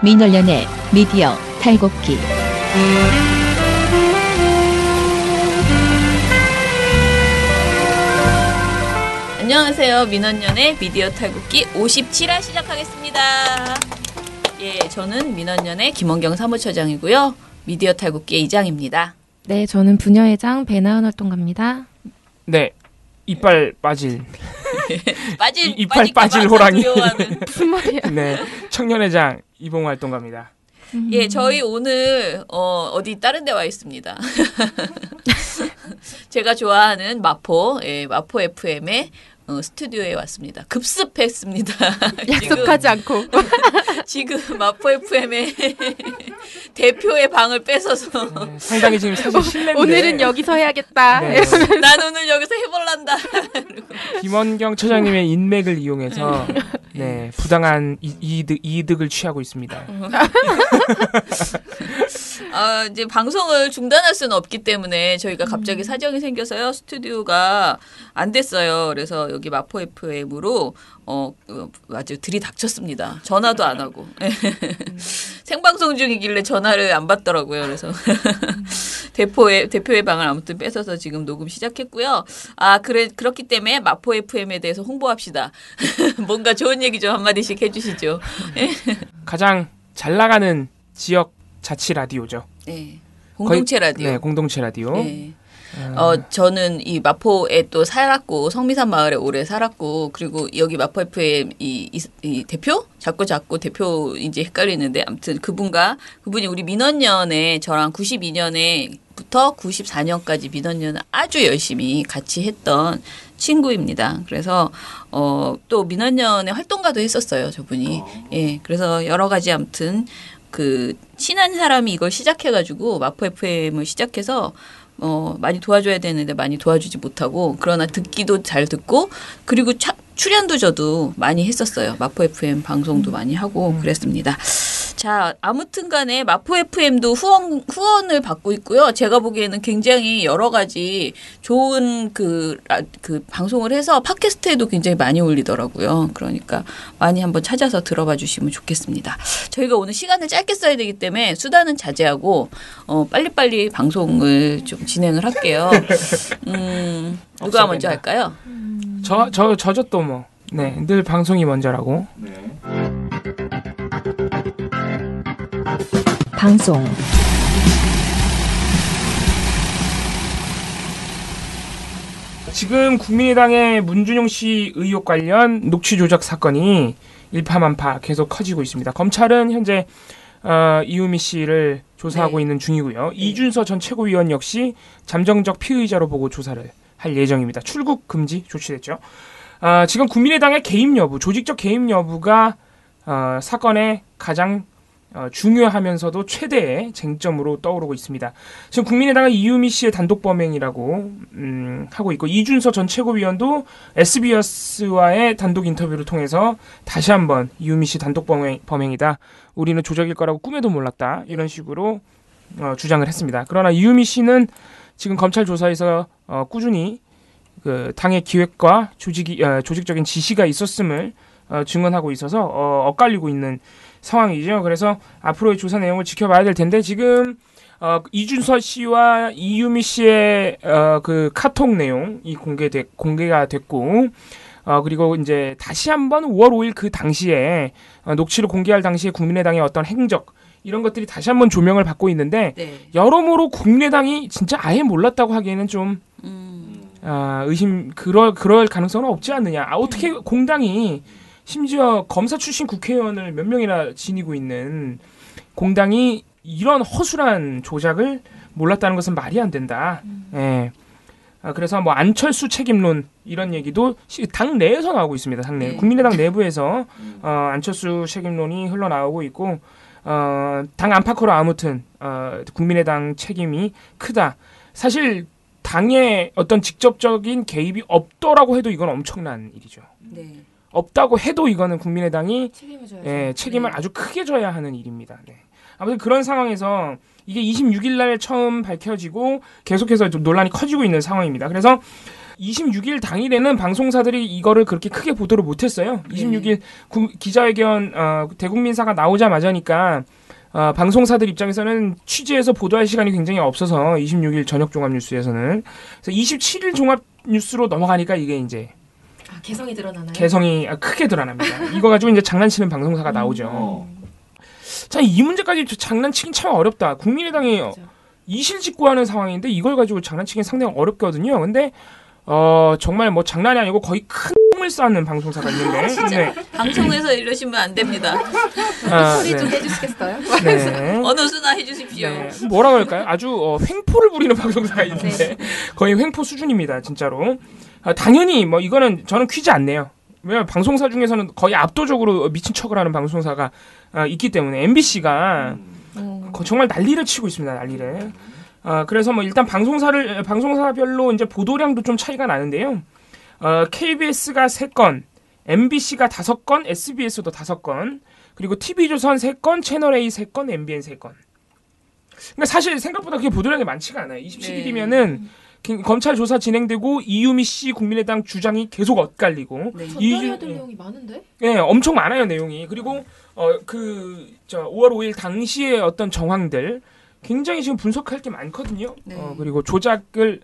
민원련의 미디어 탈곡기. 안녕하세요. 민원련의 미디어 탈곡기 57화 시작하겠습니다. 예, 저는 민원련의 김원경 사무처장이고요. 미디어 탈곡기의 이장입니다. 네, 저는 부녀회장 배나은 활동가입니다. 네, 이빨 빠질 이빨 빠질 호랑이. 무슨 말이야? 네, 청년회장 이봉 활동가입니다. 예, 저희 오늘 어디 다른 데 와 있습니다. 제가 좋아하는 마포 FM의 스튜디오에 왔습니다. 급습했습니다. 약속하지 않고. 지금 마포 FM의 대표의 방을 뺏어서 네, 상당히 지금 사실 실례인데 오늘은 여기서 해야겠다. 네. 난 오늘 여기서 해볼란다. 김원경 처장님의 인맥을 이용해서 네, 부당한 이득을 취하고 있습니다. 이제 방송을 중단할 수는 없기 때문에 저희가 갑자기 사정이 생겨서요. 스튜디오가 안 됐어요. 그래서 여기 마포 FM으로 아주 들이닥쳤습니다. 전화도 안 하고. 생방송 중이길래 전화를 안 받더라고요. 그래서 대표의 방을 아무튼 뺏어서 지금 녹음 시작했고요. 그렇기 때문에 마포 FM에 대해서 홍보합시다. 뭔가 좋은 얘기 좀 한마디씩 해주시죠. 가장 잘 나가는 지역 자치 라디오죠. 네. 공동체 라디오. 네, 공동체 라디오. 네. 저는 이 마포에 또 살았고 성미산 마을에 오래 살았고 그리고 여기 마포 FM 이 대표? 자꾸 대표 이제 헷갈리는데 아무튼 그분이 우리 민원년에 저랑 92년에부터 94년까지 민원년을 아주 열심히 같이 했던 친구입니다. 그래서 또 민원년의 활동가도 했었어요, 저분이. 예. 그래서 여러 가지 아무튼 친한 사람이 이걸 시작해가지고 마포 FM을 시작해서 많이 도와줘야 되는데 많이 도와주지 못하고 그러나 듣기도 잘 듣고 그리고 출연도 저도 많이 했었어요. 마포 FM 방송도 많이 하고 그랬습니다. 자, 아무튼 간에 마포 FM도 후원을 받고 있고요. 제가 보기에는 굉장히 여러 가지 좋은 그 방송을 해서 팟캐스트에도 굉장히 많이 올리더라고요. 그러니까 많이 한번 찾아서 들어봐 주시면 좋겠습니다. 저희가 오늘 시간을 짧게 써야 되기 때문에 수다는 자제하고 빨리빨리 방송을 좀 진행을 할게요. 누가 먼저 할까요? 저죠 또 뭐. 네, 늘 방송이 먼저라고. 네. 방송 지금 국민의당의 문준용 씨 의혹 관련 녹취 조작 사건이 일파만파 계속 커지고 있습니다. 검찰은 현재 이유미 씨를 조사하고 있는 중이고요. 이준서 전 최고위원 역시 잠정적 피의자로 보고 조사를 할 예정입니다. 출국 금지 조치됐죠. 지금 국민의당의 개입 여부, 조직적 개입 여부가 사건의 가장 중요하면서도 최대의 쟁점으로 떠오르고 있습니다. 지금 국민의당은 이유미 씨의 단독 범행이라고 하고 있고 이준서 전 최고위원도 SBS와의 단독 인터뷰를 통해서 다시 한번 이유미 씨 단독 범행이다. 우리는 조작일 거라고 꿈에도 몰랐다. 이런 식으로 주장을 했습니다. 그러나 이유미 씨는 지금 검찰 조사에서 꾸준히 그 당의 기획과 조직적인 지시가 있었음을 증언하고 있어서 엇갈리고 있는 상황이죠. 그래서 앞으로의 조사 내용을 지켜봐야 될 텐데 지금 이준서 씨와 이유미 씨의 그 카톡 내용이 공개가 됐고 그리고 이제 다시 한번 5월 5일 그 당시에 녹취를 공개할 당시에 국민의당의 어떤 행적 이런 것들이 다시 한번 조명을 받고 있는데 여러모로 국민의당이 진짜 아예 몰랐다고 하기에는 좀 그럴 가능성은 없지 않느냐. 어떻게 공당이 심지어 검사 출신 국회의원을 몇 명이나 지니고 있는 공당이 이런 허술한 조작을 몰랐다는 것은 말이 안 된다. 예. 그래서 뭐 안철수 책임론 이런 얘기도 당 내에서 나오고 있습니다. 당 내. 국민의당 내부에서 안철수 책임론이 흘러나오고 있고 당 안팎으로 아무튼 국민의당 책임이 크다. 사실 당의 어떤 직접적인 개입이 없더라고 해도 이건 엄청난 일이죠. 네. 없다고 해도 이거는 국민의당이 책임을 아주 크게 져야 하는 일입니다. 네. 아무튼 그런 상황에서 이게 26일 날 처음 밝혀지고 계속해서 좀 논란이 커지고 있는 상황입니다. 그래서 26일 당일에는 방송사들이 이거를 그렇게 크게 보도를 못했어요. 26일 기자회견 대국민사가 나오자마자니까 방송사들 입장에서는 취재해서 보도할 시간이 굉장히 없어서 26일 저녁 종합뉴스에서는 그래서 27일 종합뉴스로 넘어가니까 이게 이제 개성이 드러나나요? 개성이 크게 드러납니다. 이거 가지고 이제 장난치는 방송사가 나오죠. 자, 이 문제까지 장난치긴 참 어렵다. 국민의당이 이실직고하는 상황인데 이걸 가지고 장난치긴 상당히 어렵거든요. 근데 정말 뭐 장난이 아니고 거의 큰 을 쌓는 방송사가 있는데 진짜 방송에서 이러시면 안 됩니다. 소리 좀 해주시겠어요? 네. 어느 수나 해주십시오. 네. 뭐라 그럴까요? 아주 횡포를 부리는 방송사가 있는데 거의 횡포 수준입니다. 진짜로. 당연히 뭐 이거는 저는 퀴즈 안 내요. 왜냐면 방송사 중에서는 거의 압도적으로 미친 척을 하는 방송사가 있기 때문에 MBC가 정말 난리를 치고 있습니다. 난리를. 그래서 뭐 일단 방송사별로 이제 보도량도 좀 차이가 나는데요. KBS가 3건, MBC가 5건, SBS도 5건, 그리고 TV조선 3건, 채널A 3건, MBN 3건. 그러니까 사실 생각보다 그게 보도량이 많지가 않아요. 27일이면은 검찰 조사 진행되고 이유미 씨 국민의당 주장이 계속 엇갈리고. 전달해야 될 내용이 많은데? 네, 엄청 많아요 내용이. 그리고 5월 5일 당시의 어떤 정황들 굉장히 지금 분석할 게 많거든요. 그리고 조작을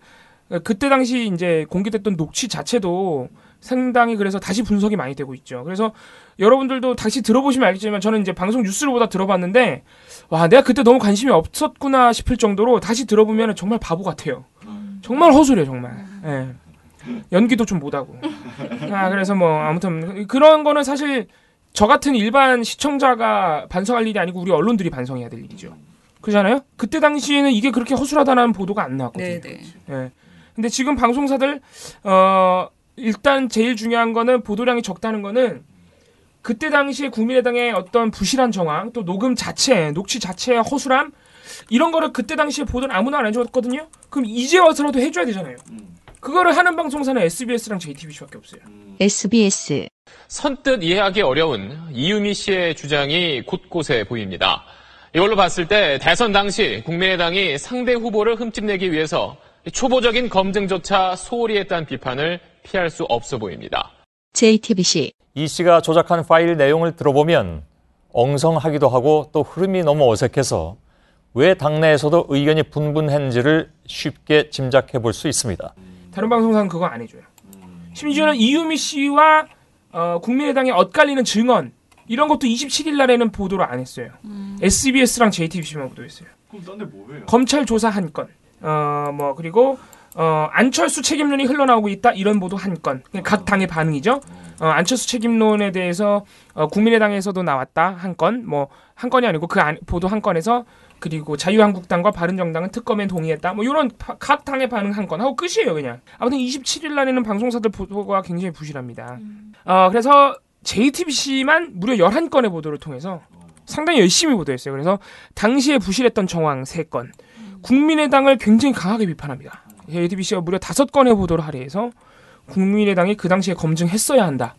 그때 당시 이제 공개됐던 녹취 자체도 상당히 그래서 다시 분석이 많이 되고 있죠. 그래서 여러분들도 다시 들어보시면 알겠지만 저는 이제 방송 뉴스를 보다 들어봤는데 와, 내가 그때 너무 관심이 없었구나 싶을 정도로 다시 들어보면 정말 바보 같아요. 정말 허술해요, 정말. 예. 연기도 좀 못하고. 그래서 뭐 아무튼 그런 거는 사실 저 같은 일반 시청자가 반성할 일이 아니고 우리 언론들이 반성해야 될 일이죠. 그렇잖아요? 그때 당시에는 이게 그렇게 허술하다는 보도가 안 나왔거든요. 네네. 예. 근데 지금 방송사들 일단 제일 중요한 거는 보도량이 적다는 거는 그때 당시에 국민의당의 어떤 부실한 정황 또 녹음 자체, 녹취 자체의 허술함 이런 거를 그때 당시에 보도는 아무나 안 해줬거든요. 그럼 이제 와서라도 해줘야 되잖아요. 그거를 하는 방송사는 SBS랑 JTBC밖에 없어요. SBS 선뜻 이해하기 어려운 이유미 씨의 주장이 곳곳에 보입니다. 이걸로 봤을 때 대선 당시 국민의당이 상대 후보를 흠집내기 위해서 초보적인 검증조차 소홀히 했다는 비판을 피할 수 없어 보입니다. JTBC 이 씨가 조작한 파일 내용을 들어보면 엉성하기도 하고 또 흐름이 너무 어색해서 왜 당내에서도 의견이 분분했는지를 쉽게 짐작해 볼 수 있습니다. 다른 방송사는 그거 안 해줘요. 심지어는 이유미 씨와 국민의당의 엇갈리는 증언 이런 것도 27일 날에는 보도를 안 했어요. SBS랑 JTBC만 보도했어요. 그럼 딴 데 뭐해요? 검찰 조사 한 건. 그리고 안철수 책임론이 흘러나오고 있다 이런 보도 한 건. 각 당의 반응이죠. 안철수 책임론에 대해서 국민의당에서도 나왔다 한 건. 뭐 한 건이 아니고 보도 한 건에서 그리고 자유한국당과 바른정당은 특검에 동의했다. 뭐 이런 각 당의 반응 한 건 하고 끝이에요 그냥. 아무튼 27일 날에는 방송사들 보도가 굉장히 부실합니다. 그래서 JTBC만 무려 11건의 보도를 통해서 상당히 열심히 보도했어요. 그래서 당시에 부실했던 정황 3건. 국민의당을 굉장히 강하게 비판합니다. JTBC가 무려 5건의 보도를 할애해서 국민의당이 그 당시에 검증했어야 한다.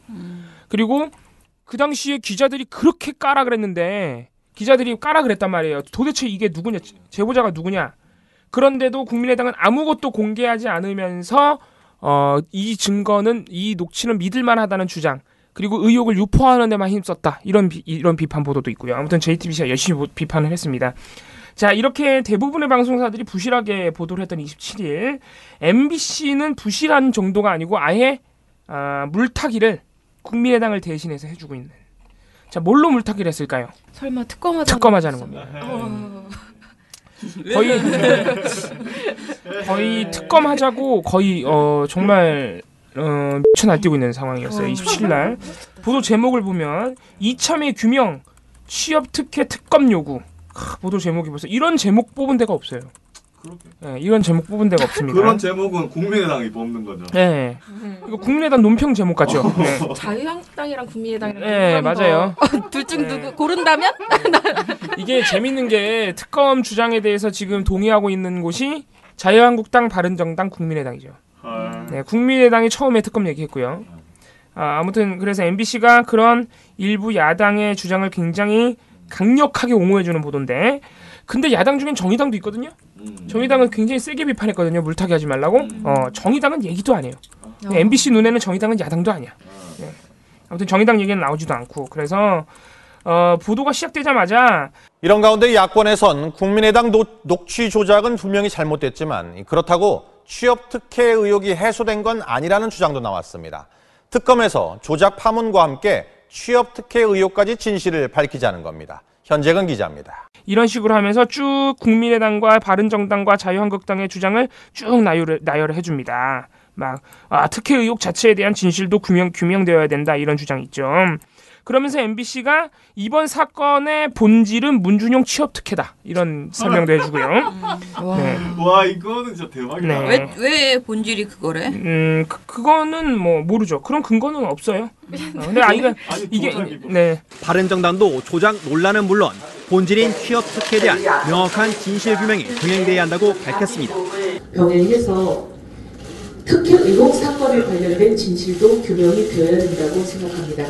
그리고 그 당시에 기자들이 그렇게 까라 그랬는데 기자들이 까라 그랬단 말이에요. 도대체 이게 누구냐? 제보자가 누구냐? 그런데도 국민의당은 아무것도 공개하지 않으면서 이 증거는 이 녹취는 믿을만하다는 주장 그리고 의혹을 유포하는 데만 힘썼다. 이런 비판 보도도 있고요. 아무튼 JTBC가 열심히 비판을 했습니다. 자, 이렇게 대부분의 방송사들이 부실하게 보도를 했던 27일 MBC는 부실한 정도가 아니고 아예 물타기를 국민의당을 대신해서 해주고 있는. 자, 뭘로 물타기를 했을까요? 설마 특검하자는 겁니다. 거의 특검하자고 거의 정말 미쳐 날뛰고 있는 상황이었어요. 27일 날 보도 제목을 보면 이참에 규명 취업 특혜 특검 요구. 보도 제목이 벌써 이런 제목 뽑은 데가 없어요. 네, 이런 제목 뽑은 데가 없습니다. 그런 제목은 국민의당이 뽑는 거죠. 네, 이거 국민의당 논평 제목 같죠. 네. 자유한국당이랑 국민의당이랑 네, 맞아요. 둘 중 누구 고른다면? 이게 재밌는 게 특검 주장에 대해서 지금 동의하고 있는 곳이 자유한국당, 바른정당, 국민의당이죠. 네, 국민의당이 처음에 특검 얘기했고요. 아무튼 그래서 MBC가 그런 일부 야당의 주장을 굉장히 강력하게 옹호해주는 보도인데 근데 야당 중엔 정의당도 있거든요. 정의당은 굉장히 세게 비판했거든요. 물타기 하지 말라고. 정의당은 얘기도 안 해요. MBC 눈에는 정의당은 야당도 아니야. 네. 아무튼 정의당 얘기는 나오지도 않고 그래서 보도가 시작되자마자 이런 가운데 야권에선 국민의당 녹취 조작은 분명히 잘못됐지만 그렇다고 취업 특혜 의혹이 해소된 건 아니라는 주장도 나왔습니다. 특검에서 조작 파문과 함께 취업 특혜 의혹까지 진실을 밝히자는 겁니다. 현재근 기자입니다. 이런 식으로 하면서 쭉 국민의당과 바른정당과 자유한국당의 주장을 쭉 나열을 해줍니다. 막 특혜 의혹 자체에 대한 진실도 규명되어야 된다 이런 주장 있죠. 그러면서 MBC가 이번 사건의 본질은 문준용 취업 특혜다 이런 설명도 해주고요. 네. 와 이거는 진짜 대박이다. 네. 왜 본질이 그거래? 그거는 뭐 모르죠. 그런 근거는 없어요. 근데 이게 네. 바른정당도 조작 논란은 물론 본질인 취업 특혜에 대한 명확한 진실 규명이 병행돼야 한다고 밝혔습니다. 병행해서 특혜 의혹 사건에 관련된 진실도 규명이 되어야 된다고 생각합니다.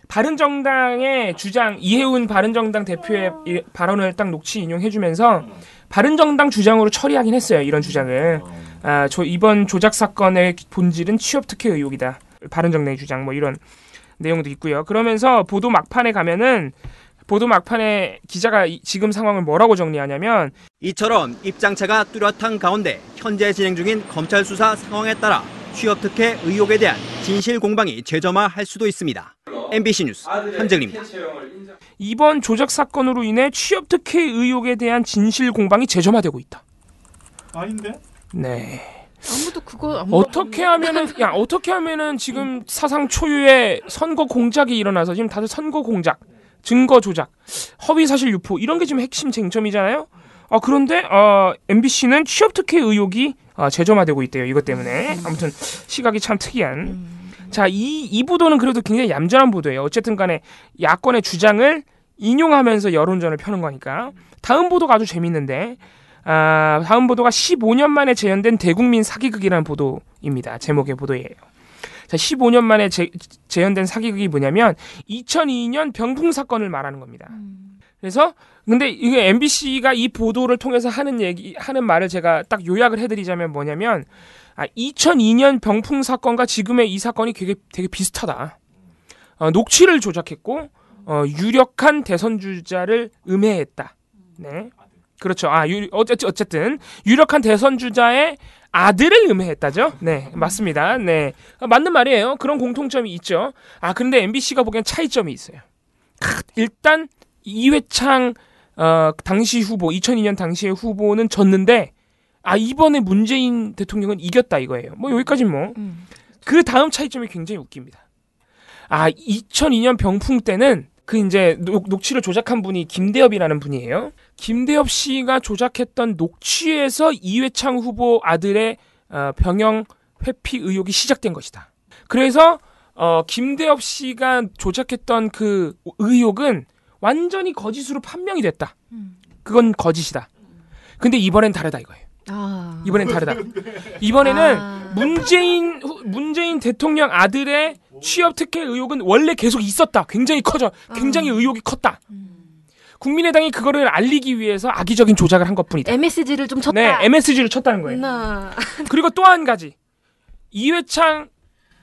바른정당의 주장 이해운 바른정당 대표의 발언을 딱 녹취 인용해주면서 바른정당 주장으로 처리하긴 했어요. 이런 주장을 이번 조작 사건의 본질은 취업 특혜 의혹이다. 바른정당의 주장 뭐 이런 내용도 있고요. 그러면서 보도 막판에 가면은 보도 막판에 기자가 지금 상황을 뭐라고 정리하냐면 이처럼 입장차가 뚜렷한 가운데 현재 진행 중인 검찰 수사 상황에 따라 취업 특혜 의혹에 대한 진실 공방이 재점화할 수도 있습니다. MBC 뉴스 한정입니다. 이번 조작 사건으로 인해 취업 특혜 의혹에 대한 진실 공방이 재점화되고 있다. 아닌데? 네. 아무도 그거 어떻게 하면은 지금 사상 초유의 선거 공작이 일어나서 지금 다들 선거 공작, 증거 조작, 허위 사실 유포 이런 게 지금 핵심 쟁점이잖아요. 그런데 MBC는 취업 특혜 의혹이 재점화되고 있대요. 이것 때문에. 아무튼 시각이 참 특이한. 자, 이 보도는 그래도 굉장히 얌전한 보도예요. 어쨌든 간에 야권의 주장을 인용하면서 여론전을 펴는 거니까. 다음 보도가 아주 재밌는데 다음 보도가 15년 만에 재현된 대국민 사기극이라는 보도입니다. 제목의 보도예요. 자, 15년 만에 재현된 사기극이 뭐냐면 2002년 병풍 사건을 말하는 겁니다. 그래서 근데 이게 MBC가 이 보도를 통해서 하는 말을 제가 딱 요약을 해드리자면 뭐냐면 2002년 병풍 사건과 지금의 이 사건이 되게 비슷하다. 녹취를 조작했고 유력한 대선 주자를 음해했다. 네, 그렇죠. 어쨌든 유력한 대선 주자의 아들을 음해했다죠. 네, 맞습니다. 네, 맞는 말이에요. 그런 공통점이 있죠. 근데 MBC가 보기엔 차이점이 있어요. 일단 이회창 당시 후보 2002년 당시의 후보는 졌는데 이번에 문재인 대통령은 이겼다 이거예요. 뭐 여기까지는 뭐. 그 다음 차이점이 굉장히 웃깁니다. 2002년 병풍 때는 그 이제 녹취를 조작한 분이 김대엽이라는 분이에요. 김대엽 씨가 조작했던 녹취에서 이회창 후보 아들의 병영 회피 의혹이 시작된 것이다. 그래서 김대엽 씨가 조작했던 그 의혹은 완전히 거짓으로 판명이 됐다. 그건 거짓이다. 근데 이번엔 다르다 이거예요. 이번엔 다르다. 이번에는 문재인 대통령 아들의 취업 특혜 의혹은 원래 계속 있었다. 굉장히 의혹이 컸다. 국민의당이 그거를 알리기 위해서 악의적인 조작을 한 것뿐이다. MSG를 좀 쳤다. 네, MSG를 쳤다는 거예요. 그리고 또 한 가지. 이회창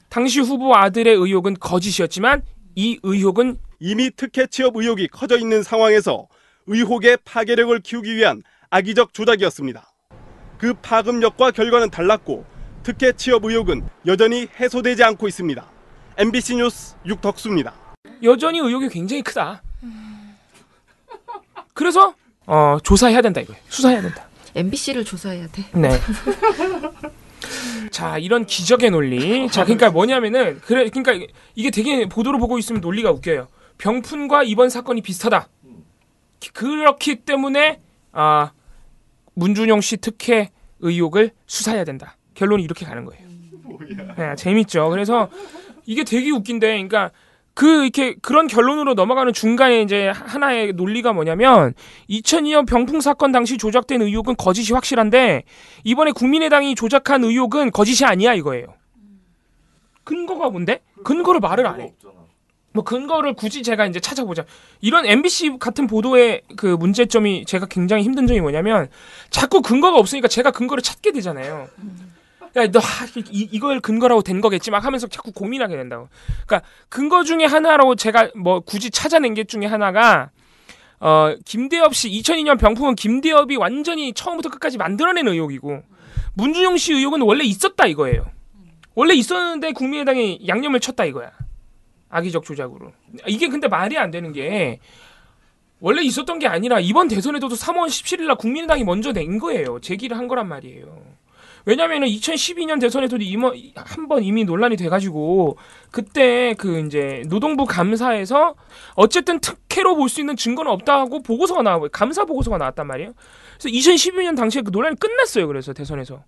당시 후보 아들의 의혹은 거짓이었지만 이 의혹은 이미 특혜 취업 의혹이 커져 있는 상황에서 의혹의 파괴력을 키우기 위한 악의적 조작이었습니다. 그 파급력과 결과는 달랐고 특혜 취업 의혹은 여전히 해소되지 않고 있습니다. MBC 뉴스 육덕수입니다. 여전히 의혹이 굉장히 크다. 그래서 조사해야 된다 이거예요. 수사해야 된다. MBC를 조사해야 돼. 네. 자, 이런 기적의 논리. 자, 그러니까 뭐냐면은 그러니까 이게 되게 보도를 보고 있으면 논리가 웃겨요. 병풍과 이번 사건이 비슷하다. 그렇기 때문에 문준용 씨 특혜 의혹을 수사해야 된다. 결론이 이렇게 가는 거예요. 네, 재밌죠. 그래서 이게 되게 웃긴데, 그러니까 그런 결론으로 넘어가는 중간에 이제 하나의 논리가 뭐냐면 2002년 병풍 사건 당시 조작된 의혹은 거짓이 확실한데 이번에 국민의당이 조작한 의혹은 거짓이 아니야 이거예요. 근거가 뭔데? 근거를 말을 안 해. 뭐 근거를 굳이 제가 이제 찾아보자. 이런 MBC 같은 보도의 그 문제점이 제가 굉장히 힘든 점이 뭐냐면 자꾸 근거가 없으니까 제가 근거를 찾게 되잖아요. 야, 너 이걸 근거라고 된 거겠지 막 하면서 자꾸 고민하게 된다고. 그러니까 근거 중에 하나로 제가 뭐 굳이 찾아낸 게 중에 하나가 김대엽 씨 2002년 병풍은 김대엽이 완전히 처음부터 끝까지 만들어낸 의혹이고 문준용 씨 의혹은 원래 있었다 이거예요. 원래 있었는데 국민의당이 양념을 쳤다 이거야. 악의적 조작으로. 이게 근데 말이 안 되는 게 원래 있었던 게 아니라 이번 대선에도 3월 17일 날 국민의당이 먼저 낸 거예요. 제기를 한 거란 말이에요. 왜냐면은 2012년 대선에서도 한 번 이미 논란이 돼가지고 그때 그 이제 노동부 감사에서 어쨌든 특혜로 볼 수 있는 증거는 없다고 보고서가 나오고 감사 보고서가 나왔단 말이에요. 그래서 2012년 당시에 그 논란이 끝났어요. 그래서 대선에서.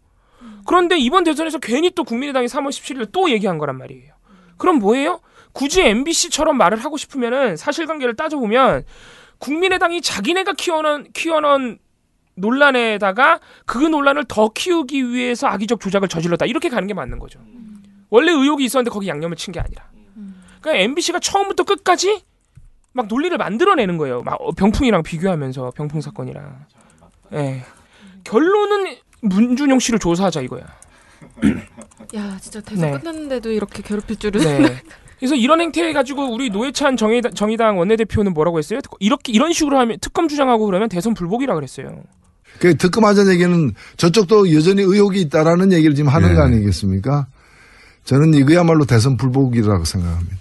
그런데 이번 대선에서 괜히 또 국민의당이 3월 17일 또 얘기한 거란 말이에요. 그럼 뭐예요? 굳이 MBC처럼 말을 하고 싶으면은 사실관계를 따져보면 국민의당이 자기네가 키워놓은 논란에다가 그 논란을 더 키우기 위해서 악의적 조작을 저질렀다. 이렇게 가는 게 맞는 거죠. 원래 의혹이 있었는데 거기 양념을 친 게 아니라. 그러니까 MBC가 처음부터 끝까지 막 논리를 만들어내는 거예요. 막 병풍이랑 비교하면서 병풍 사건이랑. 예. 결론은 문준용 씨를 조사하자 이거야. 야, 진짜 대선 네. 끝났는데도 이렇게 괴롭힐 줄은. 네. 그래서 이런 행태 가지고 우리 노회찬 정의당 원내대표는 뭐라고 했어요? 이런 식으로 하면 특검 주장하고 그러면 대선 불복이라 그랬어요. 그 특검하자는 얘기는 저쪽도 여전히 의혹이 있다라는 얘기를 지금 하는 거 아니겠습니까? 저는 이거야말로 대선 불복이라고 생각합니다.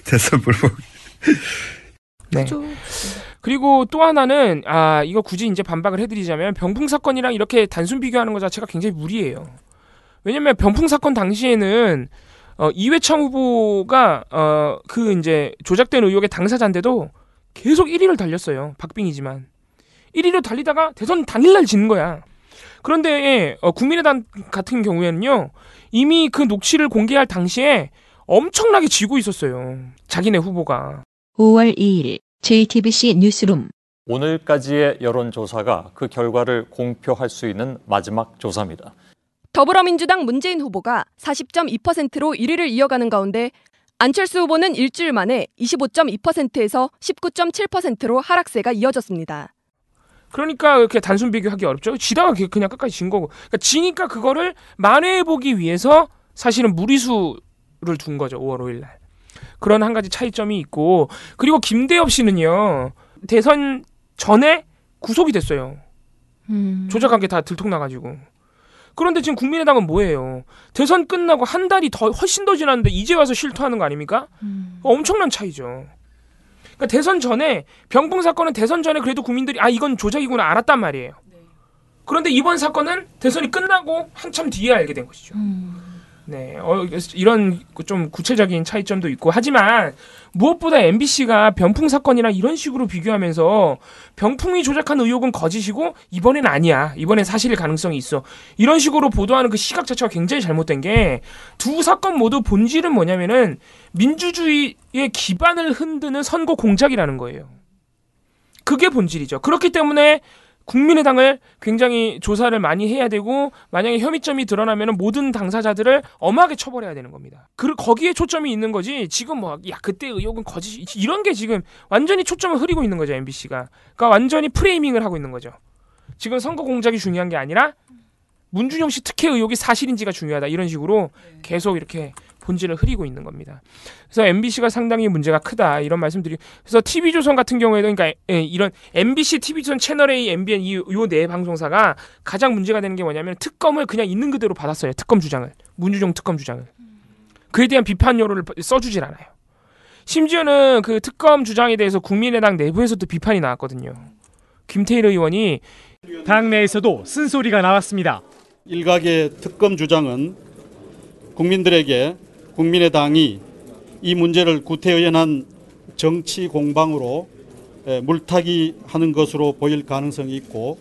대선 불복. 네. 그리고 또 하나는 이거 굳이 이제 반박을 해드리자면 병풍 사건이랑 이렇게 단순 비교하는 것 자체가 굉장히 무리예요. 왜냐면 병풍 사건 당시에는 이회창 후보가 그 이제 조작된 의혹의 당사자인데도 계속 1위를 달렸어요. 박빙이지만 1위로 달리다가 대선 당일날 지는 거야. 그런데 국민의당 같은 경우에는요 이미 그 녹취를 공개할 당시에 엄청나게 지고 있었어요. 자기네 후보가. 5월 2일 JTBC 뉴스룸. 오늘까지의 여론조사가 그 결과를 공표할 수 있는 마지막 조사입니다. 더불어민주당 문재인 후보가 40.2%로 1위를 이어가는 가운데 안철수 후보는 일주일 만에 25.2%에서 19.7%로 하락세가 이어졌습니다. 그러니까 이렇게 단순 비교하기 어렵죠. 지다가 그냥 끝까지 진 거고. 그러니까 지니까 그거를 만회해보기 위해서 사실은 무리수를 둔 거죠. 5월 5일 날. 그런 한 가지 차이점이 있고 그리고 김대엽 씨는요. 대선 전에 구속이 됐어요. 조작한 게 다 들통나가지고. 그런데 지금 국민의당은 뭐예요? 대선 끝나고 한 달이 훨씬 더 지났는데 이제 와서 실토하는 거 아닙니까? 엄청난 차이죠. 그러니까 대선 전에 병풍 사건은 대선 전에 그래도 국민들이 이건 조작이구나 알았단 말이에요. 그런데 이번 사건은 대선이 끝나고 한참 뒤에 알게 된 것이죠. 네, 이런 좀 구체적인 차이점도 있고 하지만 무엇보다 MBC가 병풍 사건이랑 이런 식으로 비교하면서 병풍이 조작한 의혹은 거짓이고 이번엔 아니야. 이번엔 사실일 가능성이 있어. 이런 식으로 보도하는 그 시각 자체가 굉장히 잘못된 게 두 사건 모두 본질은 뭐냐면은 민주주의의 기반을 흔드는 선거 공작이라는 거예요. 그게 본질이죠. 그렇기 때문에 국민의당을 굉장히 조사를 많이 해야 되고 만약에 혐의점이 드러나면 모든 당사자들을 엄하게 처벌해야 되는 겁니다. 거기에 초점이 있는 거지 지금 그때 의혹은 거짓이 이런 게 지금 완전히 초점을 흐리고 있는 거죠. MBC가. 그러니까 완전히 프레이밍을 하고 있는 거죠. 지금 선거 공작이 중요한 게 아니라 문준용 씨 특혜 의혹이 사실인지가 중요하다. 이런 식으로 계속 이렇게 본질을 흐리고 있는 겁니다. 그래서 MBC가 상당히 문제가 크다 이런 말씀드리고 그래서 TV조선 같은 경우에도 그러니까 이런 MBC, TV조선, 채널A, MBN 요 네 방송사가 가장 문제가 되는 게 뭐냐면 특검을 그냥 있는 그대로 받았어요. 특검 주장을. 문준용 특검 주장을. 그에 대한 비판 여론을 써주질 않아요. 심지어는 그 특검 주장에 대해서 국민의당 내부에서도 비판이 나왔거든요. 김태일 의원이 당내에서도 쓴소리가 나왔습니다. 일각의 특검 주장은 국민들에게 국민의당이 이 문제를 구태의연한 정치 공방으로 물타기 하는 것으로 보일 가능성이 있고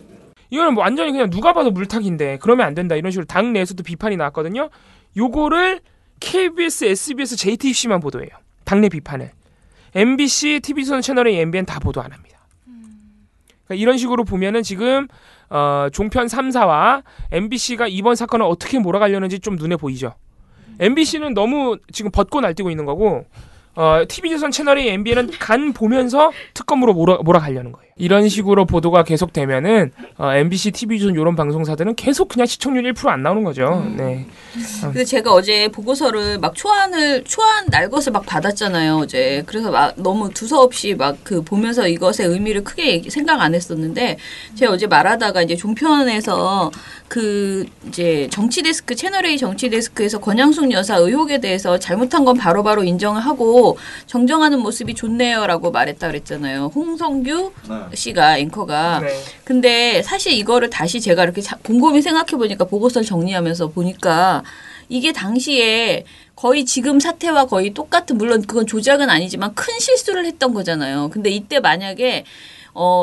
이거는 뭐 완전히 그냥 누가 봐도 물타기인데 그러면 안 된다 이런 식으로 당 내에서도 비판이 나왔거든요. 요거를 KBS, SBS, JTBC만 보도해요. 당내 비판을. MBC, TV조선 채널A, MBN 다 보도 안 합니다. 그러니까 이런 식으로 보면은 지금 종편 3사와 MBC가 이번 사건을 어떻게 몰아가려는지 좀 눈에 보이죠. MBC는 너무 지금 벗고 날뛰고 있는 거고 TV조선 채널이 MBN은 간 보면서 특검으로 몰아가려는 거예요. 이런 식으로 보도가 계속되면은 MBC, TV조선 이런 방송사들은 계속 그냥 시청률 1% 안 나오는 거죠. 네. 근데 제가 어제 보고서를 막 초안 날 것을 막 받았잖아요, 어제. 그래서 막 너무 두서없이 막 그 보면서 이것의 의미를 크게 생각 안 했었는데, 제가 어제 말하다가 이제 종편에서 그 이제 정치데스크, 채널A 정치데스크에서 권양숙 여사 의혹에 대해서 잘못한 건 바로바로 인정을 하고 정정하는 모습이 좋네요라고 말했다 그랬잖아요. 홍성규 씨가 앵커가. 네. 근데 사실 이거를 다시 제가 이렇게 곰곰이 생각해 보니까 보고서를 정리하면서 보니까 이게 당시에 거의 지금 사태와 거의 똑같은, 물론 그건 조작은 아니지만 큰 실수를 했던 거잖아요. 근데 이때 만약에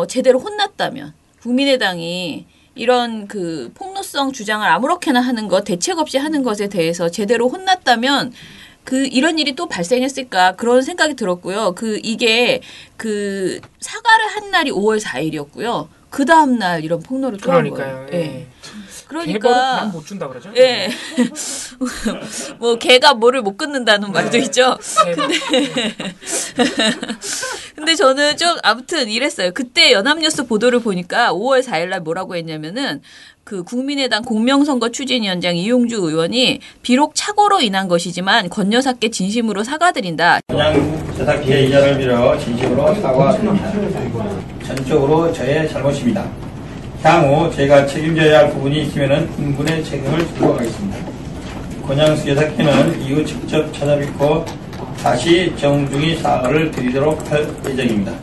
제대로 혼났다면 국민의당이 이런 그 폭로성 주장을 아무렇게나 하는 것, 대책 없이 하는 것에 대해서 제대로 혼났다면 이런 일이 또 발생했을까 그런 생각이 들었고요. 이게 사과를 한 날이 5월 4일이었고요. 그 다음 날 이런 폭로를 또 한 거예요. 예. 그러니까 난 못 준다 그러죠? 예. 뭐 개가 뭐를 못 끊는다는 말도 있죠. 근데 저는 좀 아무튼 이랬어요. 그때 연합뉴스 보도를 보니까 5월 4일 날 뭐라고 했냐면은 그 국민의당 공명선거 추진위원장 이용주 의원이 비록 착오로 인한 것이지만 권 여사께 진심으로 사과드린다. 그냥 제작기의 이자를 빌어 진심으로 사과드립니다. 전적으로 저의 잘못입니다. 향후 제가 책임져야 할 부분이 있으면 인분의 책임을 지도록 하겠습니다. 권양숙 여사께는 이후 직접 찾아뵙고 다시 정중히 사과를 드리도록 할 예정입니다.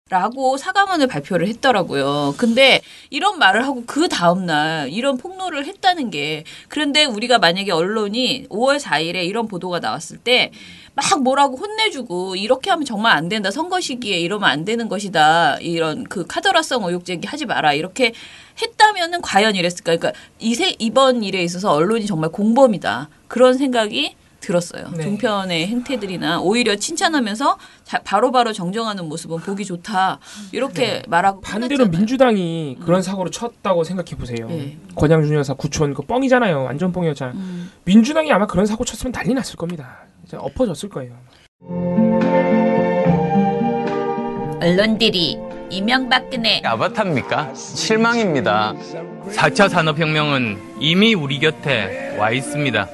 라고 사과문을 발표를 했더라고요. 근데 이런 말을 하고 그 다음날 이런 폭로를 했다는 게, 그런데 우리가 만약에 언론이 5월 4일에 이런 보도가 나왔을 때 막 뭐라고 혼내주고 이렇게 하면 정말 안 된다, 선거 시기에 이러면 안 되는 것이다, 이런 그 카더라성 의혹 제기하지 마라 이렇게 했다면은 과연 이랬을까. 그러니까 이번 일에 있어서 언론이 정말 공범이다 그런 생각이 들었어요. 네. 종편의 행태들이나 오히려 칭찬하면서 바로바로 정정하는 모습은 보기 좋다 이렇게 말하고 반대로 민주당이 그런 사고를 쳤다고 생각해 보세요. 권양준 여사 구촌 그 뻥이잖아요. 완전 뻥이었잖아. 민주당이 아마 그런 사고 쳤으면 난리 났을 겁니다. 이제 엎어졌을 거예요. 언론들이 이명박근혜 아바타입니까? 실망입니다. 4차 산업혁명은 이미 우리 곁에 와 있습니다.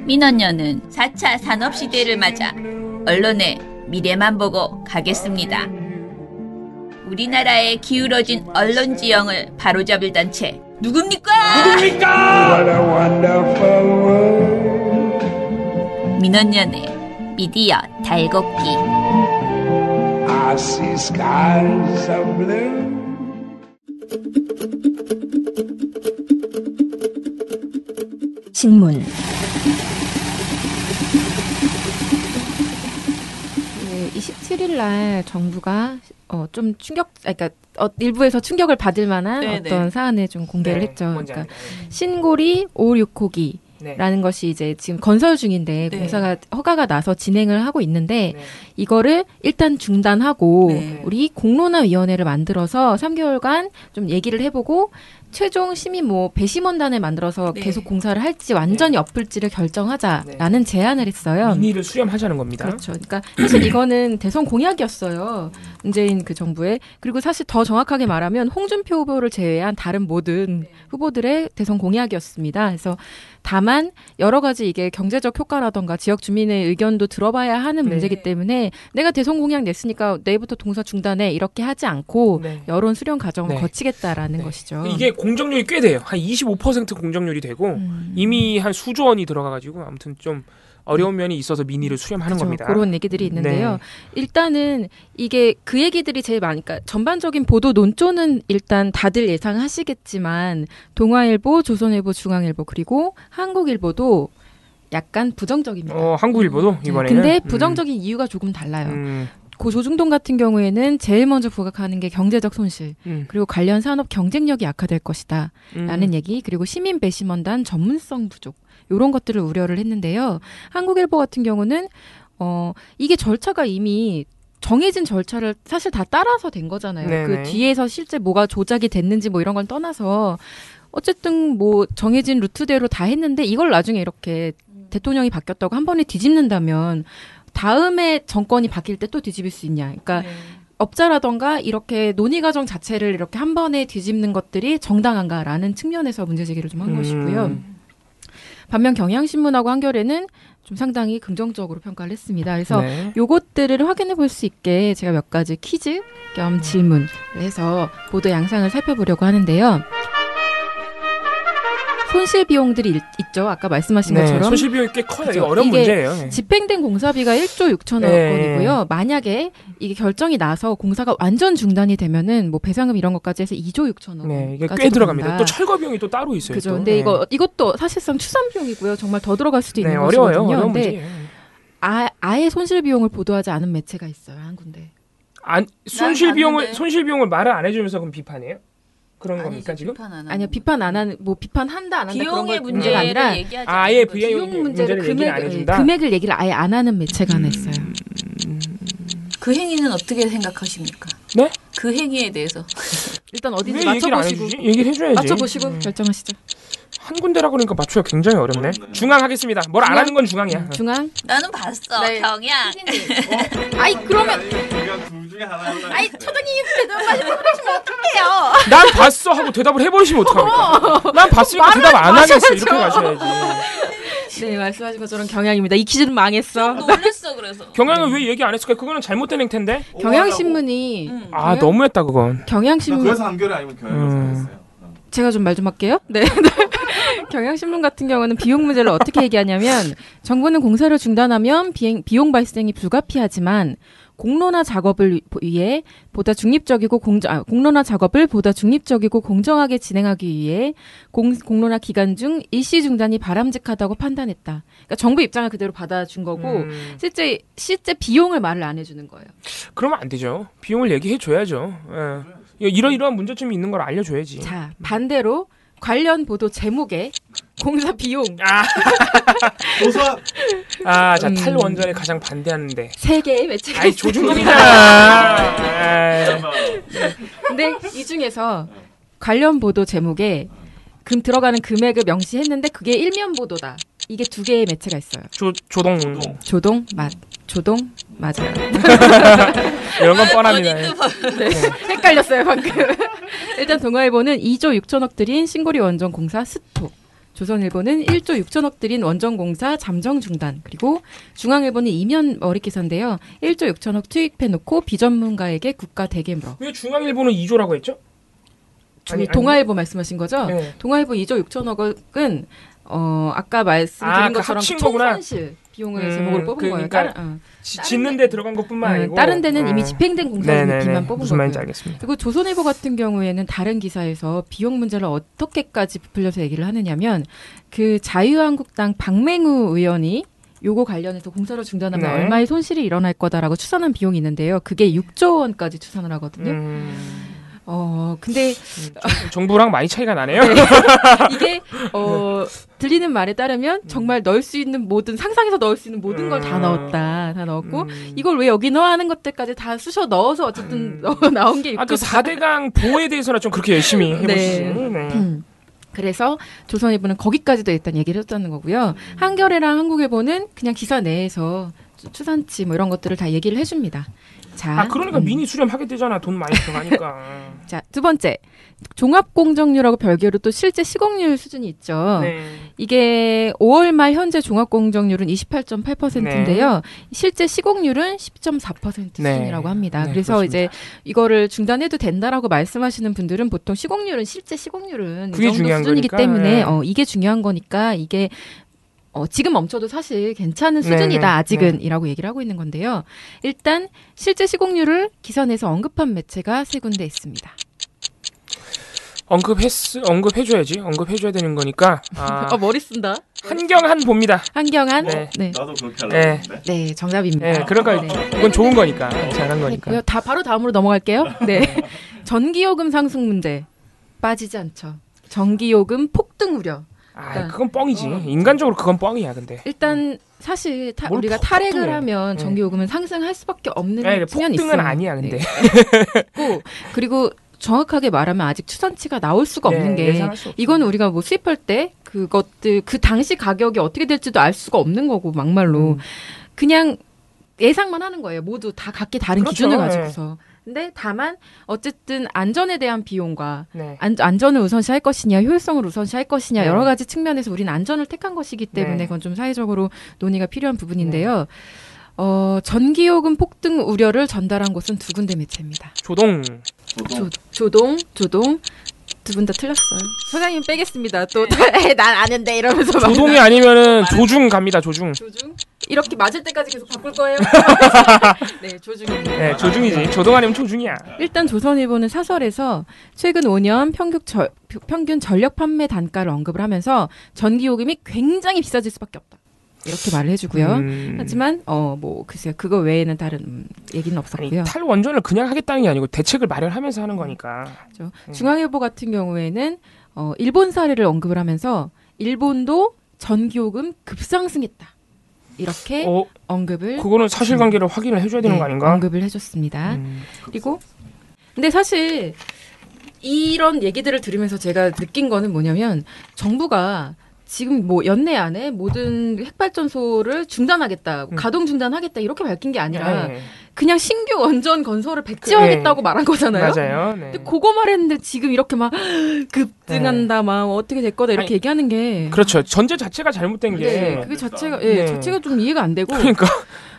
민원연은 4차 산업시대를 맞아 언론의 미래만 보고 가겠습니다. 우리나라의 기울어진 언론 지형을 바로잡을 단체 누굽니까? 민원연의 미디어 달곡기. I see skies of blue. 신문. 27일 날 정부가 좀 그러니까 일부에서 충격을 받을 만한 어떤 사안을 좀 공개를 했죠. 그러니까 신고리 5,6호기 라는 것이 이제 지금 건설 중인데 공사가 허가가 나서 진행을 하고 있는데 이거를 일단 중단하고 우리 공론화위원회를 만들어서 3개월간 좀 얘기를 해보고 최종 심의 배심원단을 만들어서 계속 공사를 할지 완전히 엎을지를 결정하자라는 제안을 했어요. 민의를 수렴하자는 겁니다. 그렇죠. 그러니까 사실 이거는 대선 공약이었어요. 문재인 그 정부의. 그리고 사실 더 정확하게 말하면 홍준표 후보를 제외한 다른 모든 후보들의 대선 공약이었습니다. 그래서 다만 여러 가지 이게 경제적 효과라던가 지역 주민의 의견도 들어봐야 하는 문제이기 때문에 내가 대선 공약 냈으니까 내일부터 공사 중단해 이렇게 하지 않고 여론 수렴 과정을 거치겠다라는 것이죠. 이게 공정률이 꽤 돼요. 한 25% 공정률이 되고 이미 한 수조 원이 들어가가지고 아무튼 좀 어려운 면이 있어서 민의를 수렴하는 겁니다. 그런 얘기들이 있는데요. 일단은 이게 그 얘기들이 제일 많으니까 전반적인 보도 논조는 일단 다들 예상하시겠지만 동아일보, 조선일보, 중앙일보 그리고 한국일보도 약간 부정적입니다. 한국일보도 이번에는. 근데 부정적인 이유가 조금 달라요. 고 조중동 같은 경우에는 제일 먼저 부각하는 게 경제적 손실 그리고 관련 산업 경쟁력이 악화될 것이다 라는 얘기, 그리고 시민 배심원단 전문성 부족 이런 것들을 우려를 했는데요. 한국일보 같은 경우는 이게 절차가 이미 정해진 절차를 사실 다 따라서 된 거잖아요. 네네. 그 뒤에서 실제 뭐가 조작이 됐는지 이런 걸 떠나서 어쨌든 정해진 루트대로 다 했는데 이걸 나중에 이렇게 대통령이 바뀌었다고 한 번에 뒤집는다면 다음에 정권이 바뀔 때 또 뒤집을 수 있냐. 그러니까 업자라던가 이렇게 논의 과정 자체를 이렇게 한 번에 뒤집는 것들이 정당한가라는 측면에서 문제 제기를 좀 한 것이고요. 반면 경향신문하고 한겨레는 좀 상당히 긍정적으로 평가를 했습니다. 그래서 요것들을 확인해 볼 수 있게 제가 몇 가지 퀴즈 겸 질문을 해서 보도 양상을 살펴보려고 하는데요. 손실 비용들이 있죠. 아까 말씀하신 것처럼. 손실 비용이 꽤 커요. 그렇죠. 이거 어려운 문제예요. 집행된 공사비가 1조 6천억 원이고요. 만약에 이게 결정이 나서 공사가 완전 중단이 되면은 뭐 배상금 이런 것까지 해서 2조 6천억 원. 이게 꽤 들어갑니다. 또 철거 비용이 또 따로 있어요. 그죠. 또. 근데 이것도 사실상 추산 비용이고요. 정말 더 들어갈 수도 있는 어려워요. 것이거든요. 어려운 근데 문제예요. 아예 손실 비용을 보도하지 않은 매체가 있어요. 한 군데. 손실 비용을 말을 안 해주면서 그럼 비판해요? 그런 겁니까 지금? 아니요, 비판 안 하는, 뭐 비판한다 안 한다 그런 거 문제가 문제를 아니라 아예 비용 문제를 얘기를 안 해준다. 금액을 얘기를 아예 안 하는 매체가 하나 있어요. 그 행위는 어떻게 생각하십니까? 네? 그 행위에 대해서 일단 어딘지 왜 얘기를 안 맞춰보시고 해주지? 얘기를 해줘야지. 맞춰보시고 결정하시죠. 한 군데라 그러니까 맞추기가 굉장히 어렵네. 중앙 하겠습니다. 뭘 안 하는 건 중앙이야. 중앙? 나는 봤어. 경향. 아이 그러면 둘 중에 하나였다. 아이 초등이 대답하지 그러시면 어떡해요? 난 봤어 하고 대답을 해버리시면 어떡합니까? 난 봤으니까 대답 안 하겠어. 이렇게 가셔야지. 네, 말씀하신 것처럼 경향입니다. 이 퀴즈는 망했어. 놀랬어 그래서. 경향은 왜 얘기 안 했을까? 그거는 잘못된 행태인데. 경향신문이 너무했다 그건. 경향신문. 그래서 한겨레 아니면 경향을 했어요. 제가 좀 말 좀 할게요. 네. 경향신문 같은 경우는 비용 문제를 어떻게 얘기하냐면 정부는 공사를 중단하면 비용 발생이 불가피하지만 공론화 작업을 위해 보다 중립적이고 공론화 작업을 보다 중립적이고 공정하게 진행하기 위해 공론화 기간 중 일시 중단이 바람직하다고 판단했다. 그러니까 정부 입장을 그대로 받아준 거고 실제 비용을 말을 안 해주는 거예요. 그러면 안 되죠. 비용을 얘기해 줘야죠. 이러이러한 문제점이 있는 걸 알려줘야지. 자, 반대로 관련 보도 제목에 공사 비용. 자, 탈원전에 가장 반대하는데. 세 개의 매체가. 아이, 조중동이잖아. 근데 이 중에서 관련 보도 제목에 들어가는 금액을 명시했는데 그게 일면 보도다. 이게 두 개의 매체가 있어요. 조동 맞아요. 이런 건 뻔합니다. 네, 헷갈렸어요 방금. 일단 동아일보는 2조 6천억 들인 신고리 원전 공사 스톱. 조선일보는 1조 6천억 들인 원전 공사 잠정 중단. 그리고 중앙일보는 이면 머리 기사인데요. 1조 6천억 투입해놓고 비전문가에게 국가 대개 물어. 왜 중앙일보는 2조라고 했죠? 동아일보 말씀하신 거죠? 네. 동아일보 2조 6천억은 아까 말씀드린 것처럼 총손실 비용을 제목으로 뽑은 거예요. 짓는 데 들어간 것뿐만 아니고 다른 데는 이미 집행된 공사비만 뽑은 무슨 말인지 거고요. 알겠습니다. 그리고 조선일보 같은 경우에는 다른 기사에서 비용 문제를 어떻게까지 부풀려서 얘기를 하느냐면 그 자유한국당 박맹우 의원이 요거 관련해서 공사를 중단하면 얼마의 손실이 일어날 거다라고 추산한 비용이 있는데요. 그게 6조 원까지 추산을 하거든요. 근데 정부랑 많이 차이가 나네요. 네. 이게 들리는 말에 따르면 정말 넣을 수 있는 상상해서 넣을 수 있는 모든 걸 다 넣었고 이걸 왜 여기 넣어 하는 것들까지 다 쑤셔 넣어서 어쨌든 나온 게 6조. 그 4대강 보호에 대해서는 좀 그렇게 열심히 해보시지. 네. 그래서 조선일보는 거기까지도 일단 얘기를 했다는 거고요. 한겨레랑 한국일보는 그냥 기사 내에서 추산치 뭐 이런 것들을 다 얘기를 해줍니다. 자, 그러니까 미니 수렴하게 되잖아. 돈 많이 들어가니까. 자, 두 번째. 종합공정률하고 별개로 또 실제 시공률 수준이 있죠. 네. 이게 5월 말 현재 종합공정률은 28.8%인데요. 실제 시공률은 10.4% 수준이라고 합니다. 그래서 그렇습니다. 이제 이거를 중단해도 된다라고 말씀하시는 분들은 보통 실제 시공률은 이 정도 수준이기 때문에 이게 중요한 거니까 이게 지금 멈춰도 사실 괜찮은 수준이다. 아직은 이라고 얘기를 하고 있는 건데요. 일단 실제 시공률을 기사 내에서 언급한 매체가 세 군데 있습니다. 언급해줘야지. 언급해줘야 되는 거니까. 머리 쓴다. 한경한 봅니다. 한경한? 네. 나도 그렇게 하려고 했는데. 네, 정답입니다. 네, 그러니까 이건 좋은 거니까. 잘한 거니까. 바로 다음으로 넘어갈게요. 네. 전기요금 상승 문제 빠지지 않죠. 전기요금 폭등 우려. 그건 뻥이지. 인간적으로 그건 뻥이야, 근데. 일단 사실 우리가 탈핵을 하면 전기요금은 상승할 수밖에 없는 측면이 있어요. 폭등은 아니야, 근데. 그리고 정확하게 말하면 아직 추산치가 나올 수가 없는 게 이건 우리가 뭐 수입할 때 그것들 그 당시 가격이 어떻게 될지도 알 수가 없는 거고 막말로 그냥 예상만 하는 거예요. 모두 다 각기 다른 그렇죠. 기준을 가지고서. 근데 다만 어쨌든 안전에 대한 비용과 안전을 우선시할 것이냐 효율성을 우선시할 것이냐 여러 가지 측면에서 우리는 안전을 택한 것이기 때문에 그건 좀 사회적으로 논의가 필요한 부분인데요. 전기요금 폭등 우려를 전달한 곳은 두 군데 매체입니다. 조동. 두 분 다 틀렸어요. 소장님 빼겠습니다. 또 난 아는데 이러면서 조동이 아니면은 조중 갑니다. 조중. 이렇게 맞을 때까지 계속 바꿀 거예요? 네, 조중입니다. 네, 조중이지. 조동 아니면 조중이야. 일단 조선일보는 사설에서 최근 5년 평균 전력 판매 단가를 언급을 하면서 전기요금이 굉장히 비싸질 수밖에 없다. 이렇게 말을 해주고요. 하지만 뭐 글쎄요, 그거 외에는 다른 얘기는 없었고요. 탈원전을 그냥 하겠다는 게 아니고 대책을 마련하면서 하는 거니까. 그렇죠. 중앙일보 같은 경우에는 일본 사례를 언급을 하면서 일본도 전기요금 급상승했다. 이렇게 언급을. 그거는 사실관계를 확인을 해줘야 되는 거 아닌가? 언급을 해줬습니다. 그리고 근데 사실 이런 얘기들을 들으면서 제가 느낀 거는 뭐냐면 정부가 지금 뭐 연내 안에 모든 핵발전소를 중단하겠다, 가동 중단하겠다 이렇게 밝힌 게 아니라 그냥 신규 원전 건설을 백지화하겠다고 말한 거잖아요. 맞아요. 근데 그거 말했는데 지금 이렇게 막 급등한다, 막 어떻게 될 거다 이렇게 얘기하는 게 그렇죠. 전제 자체가 잘못된 게 그게 자체가 자체가 좀 이해가 안 되고. 그러니까.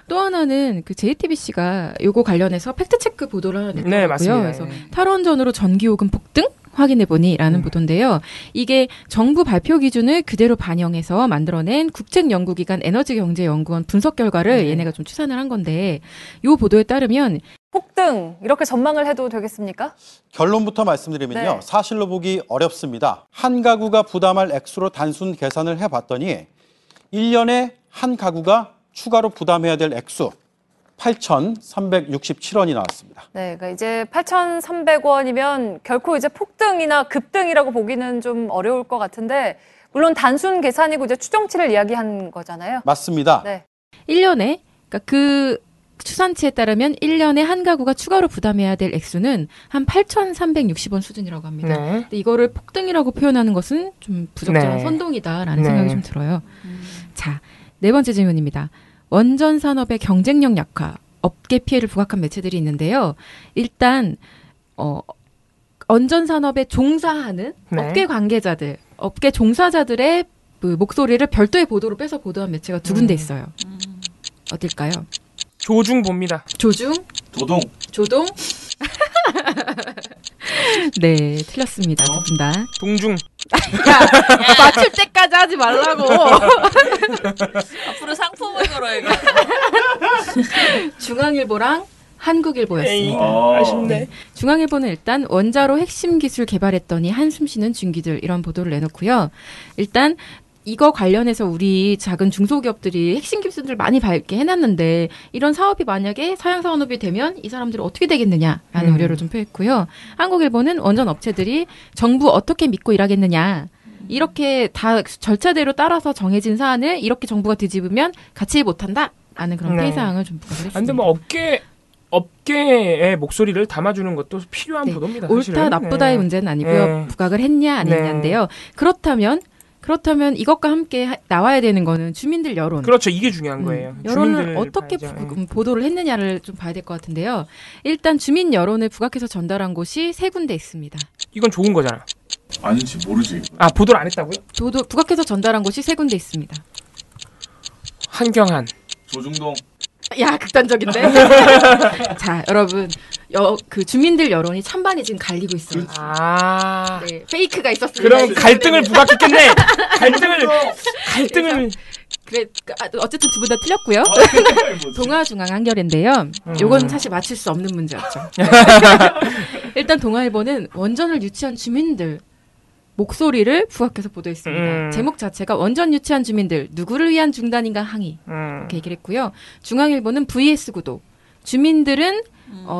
또 하나는 그 JTBC가 요거 관련해서 팩트체크 보도를 하나 냈더라고요. 네, 맞습니다. 그래서 탈원전으로 전기요금 폭등 확인해보니라는 보도인데요. 이게 정부 발표 기준을 그대로 반영해서 만들어낸 국책연구기관 에너지경제연구원 분석 결과를 얘네가 좀 추산을 한 건데 요 보도에 따르면 폭등 이렇게 전망을 해도 되겠습니까? 결론부터 말씀드리면요. 사실로 보기 어렵습니다. 한 가구가 부담할 액수로 단순 계산을 해봤더니 1년에 한 가구가 추가로 부담해야 될 액수 8,367원이 나왔습니다. 네, 그러니까 이제 8,300원이면 결코 이제 폭등이나 급등이라고 보기는 좀 어려울 것 같은데 물론 단순 계산이고 이제 추정치를 이야기한 거잖아요. 맞습니다. 네. 1년에 그러니까 그 추산치에 따르면 1년에 한 가구가 추가로 부담해야 될 액수는 한 8,360원 수준이라고 합니다. 근데 이거를 폭등이라고 표현하는 것은 좀 부적절한 선동이다라는 생각이 좀 들어요. 자, 네 번째 질문입니다. 원전 산업의 경쟁력 약화, 업계 피해를 부각한 매체들이 있는데요. 일단 원전 산업에 종사하는 업계 관계자들, 업계 종사자들의 그 목소리를 별도의 보도로 빼서 보도한 매체가 두 군데 있어요. 어딜까요? 조중 봅니다. 조중? 조동? 네, 틀렸습니다. 두 분 다. 동중. 야, 맞출 때까지 하지 말라고. 앞으로 상품을 걸어야겠다. 중앙일보랑 한국일보였습니다. 아쉽네. 중앙일보는 일단 원자로 핵심 기술 개발했더니 한숨 쉬는 중기들 이런 보도를 내놓고요. 일단 이거 관련해서 우리 작은 중소기업들이 핵심 기술들 많이 밝게 해놨는데 이런 사업이 만약에 사양산업이 되면 이 사람들이 어떻게 되겠느냐라는 우려를 좀 표했고요. 한국일보는 원전 업체들이 정부 어떻게 믿고 일하겠느냐. 이렇게 다 절차대로 따라서 정해진 사안을 이렇게 정부가 뒤집으면 같이 못한다라는 그런 피해사항을 좀 부각을 했습니다. 근데 뭐 업계의 목소리를 담아주는 것도 필요한 보도입니다. 사실은. 옳다 나쁘다의 문제는 아니고요. 부각을 했냐 안 했냐인데요. 그렇다면 이것과 함께 나와야 되는 거는 주민들 여론. 그렇죠. 이게 중요한 거예요. 여론을 어떻게 보도를 했느냐를 좀 봐야 될 것 같은데요. 일단 주민 여론을 부각해서 전달한 곳이 세 군데 있습니다. 이건 좋은 거잖아. 아닌지 모르지. 아, 보도를 안 했다고요? 부각해서 전달한 곳이 세 군데 있습니다. 한경한. 조중동. 야, 극단적인데? 자, 여러분. 그 주민들 여론이 찬반이 지금 갈리고 있어요. 네, 페이크가 있었습니다. 그럼 갈등을 부각했겠네. 갈등을. 그래, 어쨌든 두 분 다 틀렸고요. 동아중앙 한겨레인데요. 요건 사실 맞힐 수 없는 문제였죠. 일단 동아일보는 원전을 유치한 주민들 목소리를 부각해서 보도했습니다. 제목 자체가 원전 유치한 주민들 누구를 위한 중단인가 항의 이렇게 얘기를 했고요. 중앙일보는 VS 구도 주민들은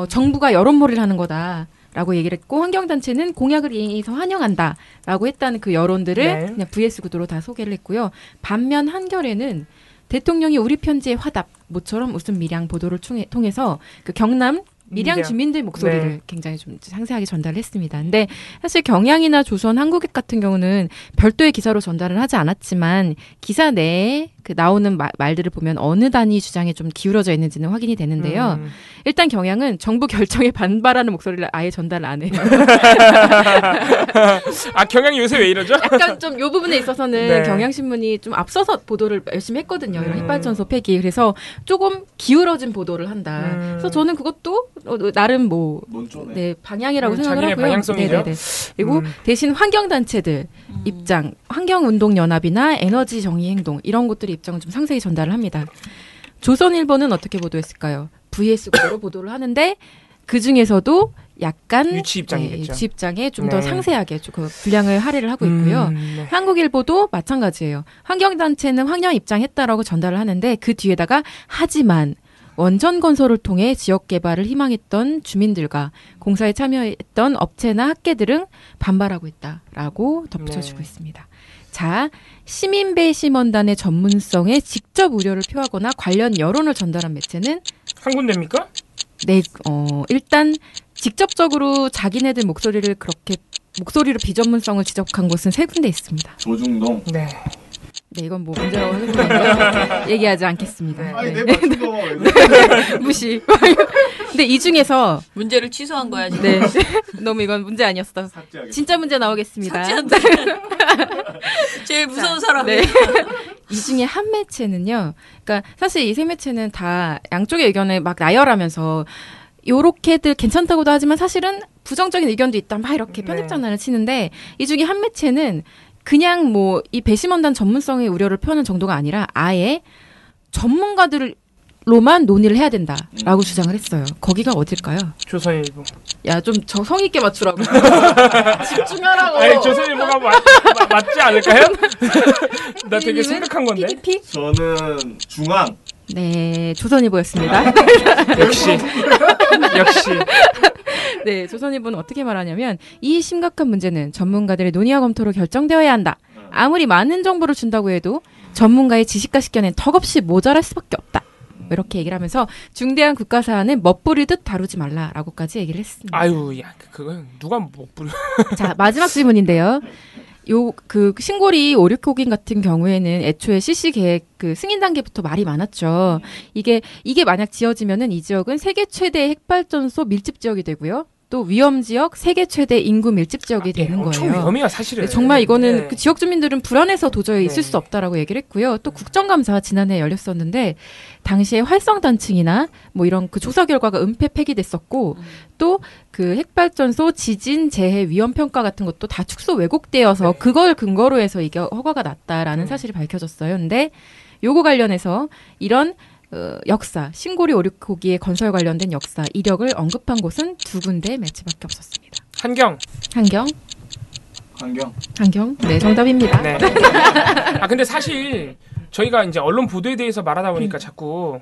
정부가 여론몰이를 하는 거다라고 얘기를 했고 환경단체는 공약을 이행해서 환영한다라고 했다는 그 여론들을 그냥 VS 구도로 다 소개를 했고요. 반면 한겨레는 대통령이 우리 편지에 화답 모처럼 웃음 밀양 보도를 통해서 그 경남 밀양 주민들 목소리를 네. 굉장히 좀 상세하게 전달을 했습니다. 근데 사실 경향이나 조선, 한국일 같은 경우는 별도의 기사로 전달을 하지 않았지만 기사 내에 그 나오는 말들을 보면 어느 단위 주장에 좀 기울어져 있는지는 확인이 되는데요. 일단 경향은 정부 결정에 반발하는 목소리를 아예 전달을 안 해요. 아, 경향이 요새 왜 이러죠? 약간 좀 요 부분에 있어서는 네. 경향신문이 좀 앞서서 보도를 열심히 했거든요. 이런 핵발전소 폐기. 그래서 조금 기울어진 보도를 한다. 그래서 저는 그것도 나름 뭐 네, 방향이라고 생각을 자기네 하고요. 방향성이죠. 네네네. 그리고 대신 환경단체들 입장, 환경운동연합이나 에너지정의행동 이런 곳들의 입장을 좀 상세히 전달을 합니다. 조선일보는 어떻게 보도했을까요? VS 구도로 보도를 하는데 그 중에서도 약간 유치 입장이겠죠. 유치 입장에 좀 더 네. 상세하게 그 분량을 할애를 하고 있고요. 네. 한국일보도 마찬가지예요. 환경단체는 환경 입장했다라고 전달을 하는데 그 뒤에다가 하지만 원전 건설을 통해 지역 개발을 희망했던 주민들과 공사에 참여했던 업체나 학계들은 반발하고 있다라고 덧붙여주고 있습니다. 자, 시민배심원단의 전문성에 직접 우려를 표하거나 관련 여론을 전달한 매체는 한 군데입니까? 네, 일단 직접적으로 자기네들 목소리로 비전문성을 지적한 곳은 3군데 있습니다. 조중동. 네. 네, 이건 뭐 문제라고 하겠는데요. 얘기하지 않겠습니다. 아니, 네. 내 맞춘 거. 무시. 근데 이 중에서 문제를 취소한 거야 지금. 네. 너무 이건 문제 아니었어. 진짜 문제 나오겠습니다. 삭제한다. 제일 무서운 사람. 네. 이 중에 한 매체는요. 그러니까 사실 이 세 매체는 다 양쪽의 의견을 막 나열하면서 요렇게들 괜찮다고도 하지만 사실은 부정적인 의견도 있다. 막 이렇게 편집 장난을 치는데 이 중에 한 매체는 그냥 뭐 이 배심원단 전문성의 우려를 표하는 정도가 아니라 아예 전문가들로만 논의를 해야 된다라고 주장을 했어요. 거기가 어딜까요? 조선일보. 야, 좀 성의 있게 맞추라고. 집중하라고. 아니, 조선일보가 맞지 않을까요? 나 되게 생각한 건데. PDP? 저는 중앙. 네, 조선일보였습니다. 역시. 네, 조선일보는 어떻게 말하냐면 이 심각한 문제는 전문가들의 논의와 검토로 결정되어야 한다. 아무리 많은 정보를 준다고 해도 전문가의 지식과 식견엔 턱없이 모자랄 수밖에 없다. 이렇게 얘기를 하면서 중대한 국가 사안은 멋부리듯 다루지 말라라고까지 얘기를 했습니다. 아유, 야, 그건 누가 멋부려. 자, 마지막 질문인데요. 그 신고리 5,6호긴 같은 경우에는 애초에 CC 계획 그 승인 단계부터 말이 많았죠. 이게 만약 지어지면은 이 지역은 세계 최대 핵발전소 밀집 지역이 되고요. 또 위험 지역, 세계 최대 인구 밀집 지역이 되는 거예요. 엄청 위험해요, 사실은. 네, 정말 이거는 네. 그 지역 주민들은 불안해서 도저히 있을 수 없다라고 얘기를 했고요. 또 국정감사 지난해 열렸었는데 당시에 활성 단층이나 뭐 이런 그 조사 결과가 은폐 폐기됐었고 또 그 핵발전소 지진 재해 위험 평가 같은 것도 다 축소 왜곡되어서 그걸 근거로 해서 이게 허가가 났다라는 사실이 밝혀졌어요. 근데 요거 관련해서 이런 역사, 신고리 5,6호기의 건설 관련된 역사, 이력을 언급한 곳은 2군데 매체밖에 없었습니다. 한경. 네, 정답입니다. 네. 아, 근데 사실 저희가 이제 언론 보도에 대해서 말하다 보니까 자꾸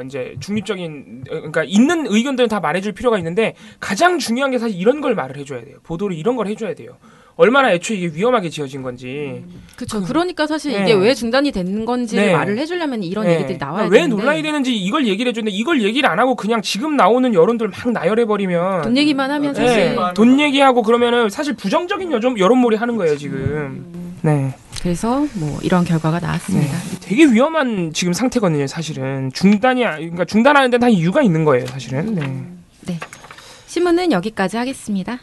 이제 중립적인 그러니까 있는 의견들은 다 말해줄 필요가 있는데 가장 중요한 게 사실 이런 걸 말을 해줘야 돼요. 보도를 이런 걸 해줘야 돼요. 얼마나 애초에 이게 위험하게 지어진 건지. 그렇죠. 그러니까 사실 이게 왜 중단이 된 건지를 말을 해주려면 이런 얘기들이 나와야 되는데. 왜 논란이 되는지 이걸 얘기를 해줬는데 이걸 얘기를 안 하고 그냥 지금 나오는 여론들 막 나열해버리면. 돈 얘기만 하면 사실. 돈 얘기하고 그러면은 사실 부정적인 여론몰이 하는 거예요, 지금. 네. 그래서 뭐 이런 결과가 나왔습니다. 되게 위험한 지금 상태거든요, 사실은. 그러니까 중단하는 데는 다 이유가 있는 거예요, 사실은. 네. 신문은 여기까지 하겠습니다.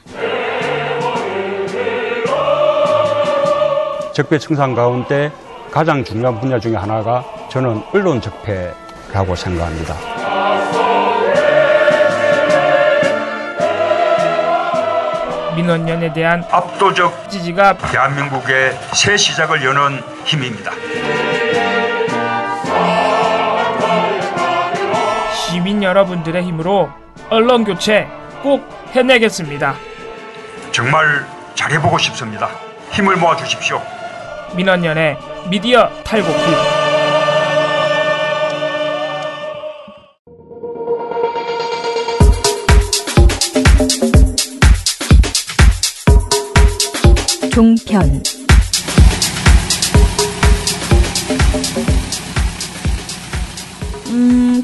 적폐 청산 가운데 가장 중요한 분야 중에 하나가 저는 언론 적폐라고 생각합니다. 민원연에 대한 압도적 지지가 대한민국의 새 시작을 여는 힘입니다. 시민 여러분들의 힘으로 언론 교체 꼭 해내겠습니다. 정말 잘해보고 싶습니다. 힘을 모아주십시오. 민원연의 미디어 탈곡기. 종편.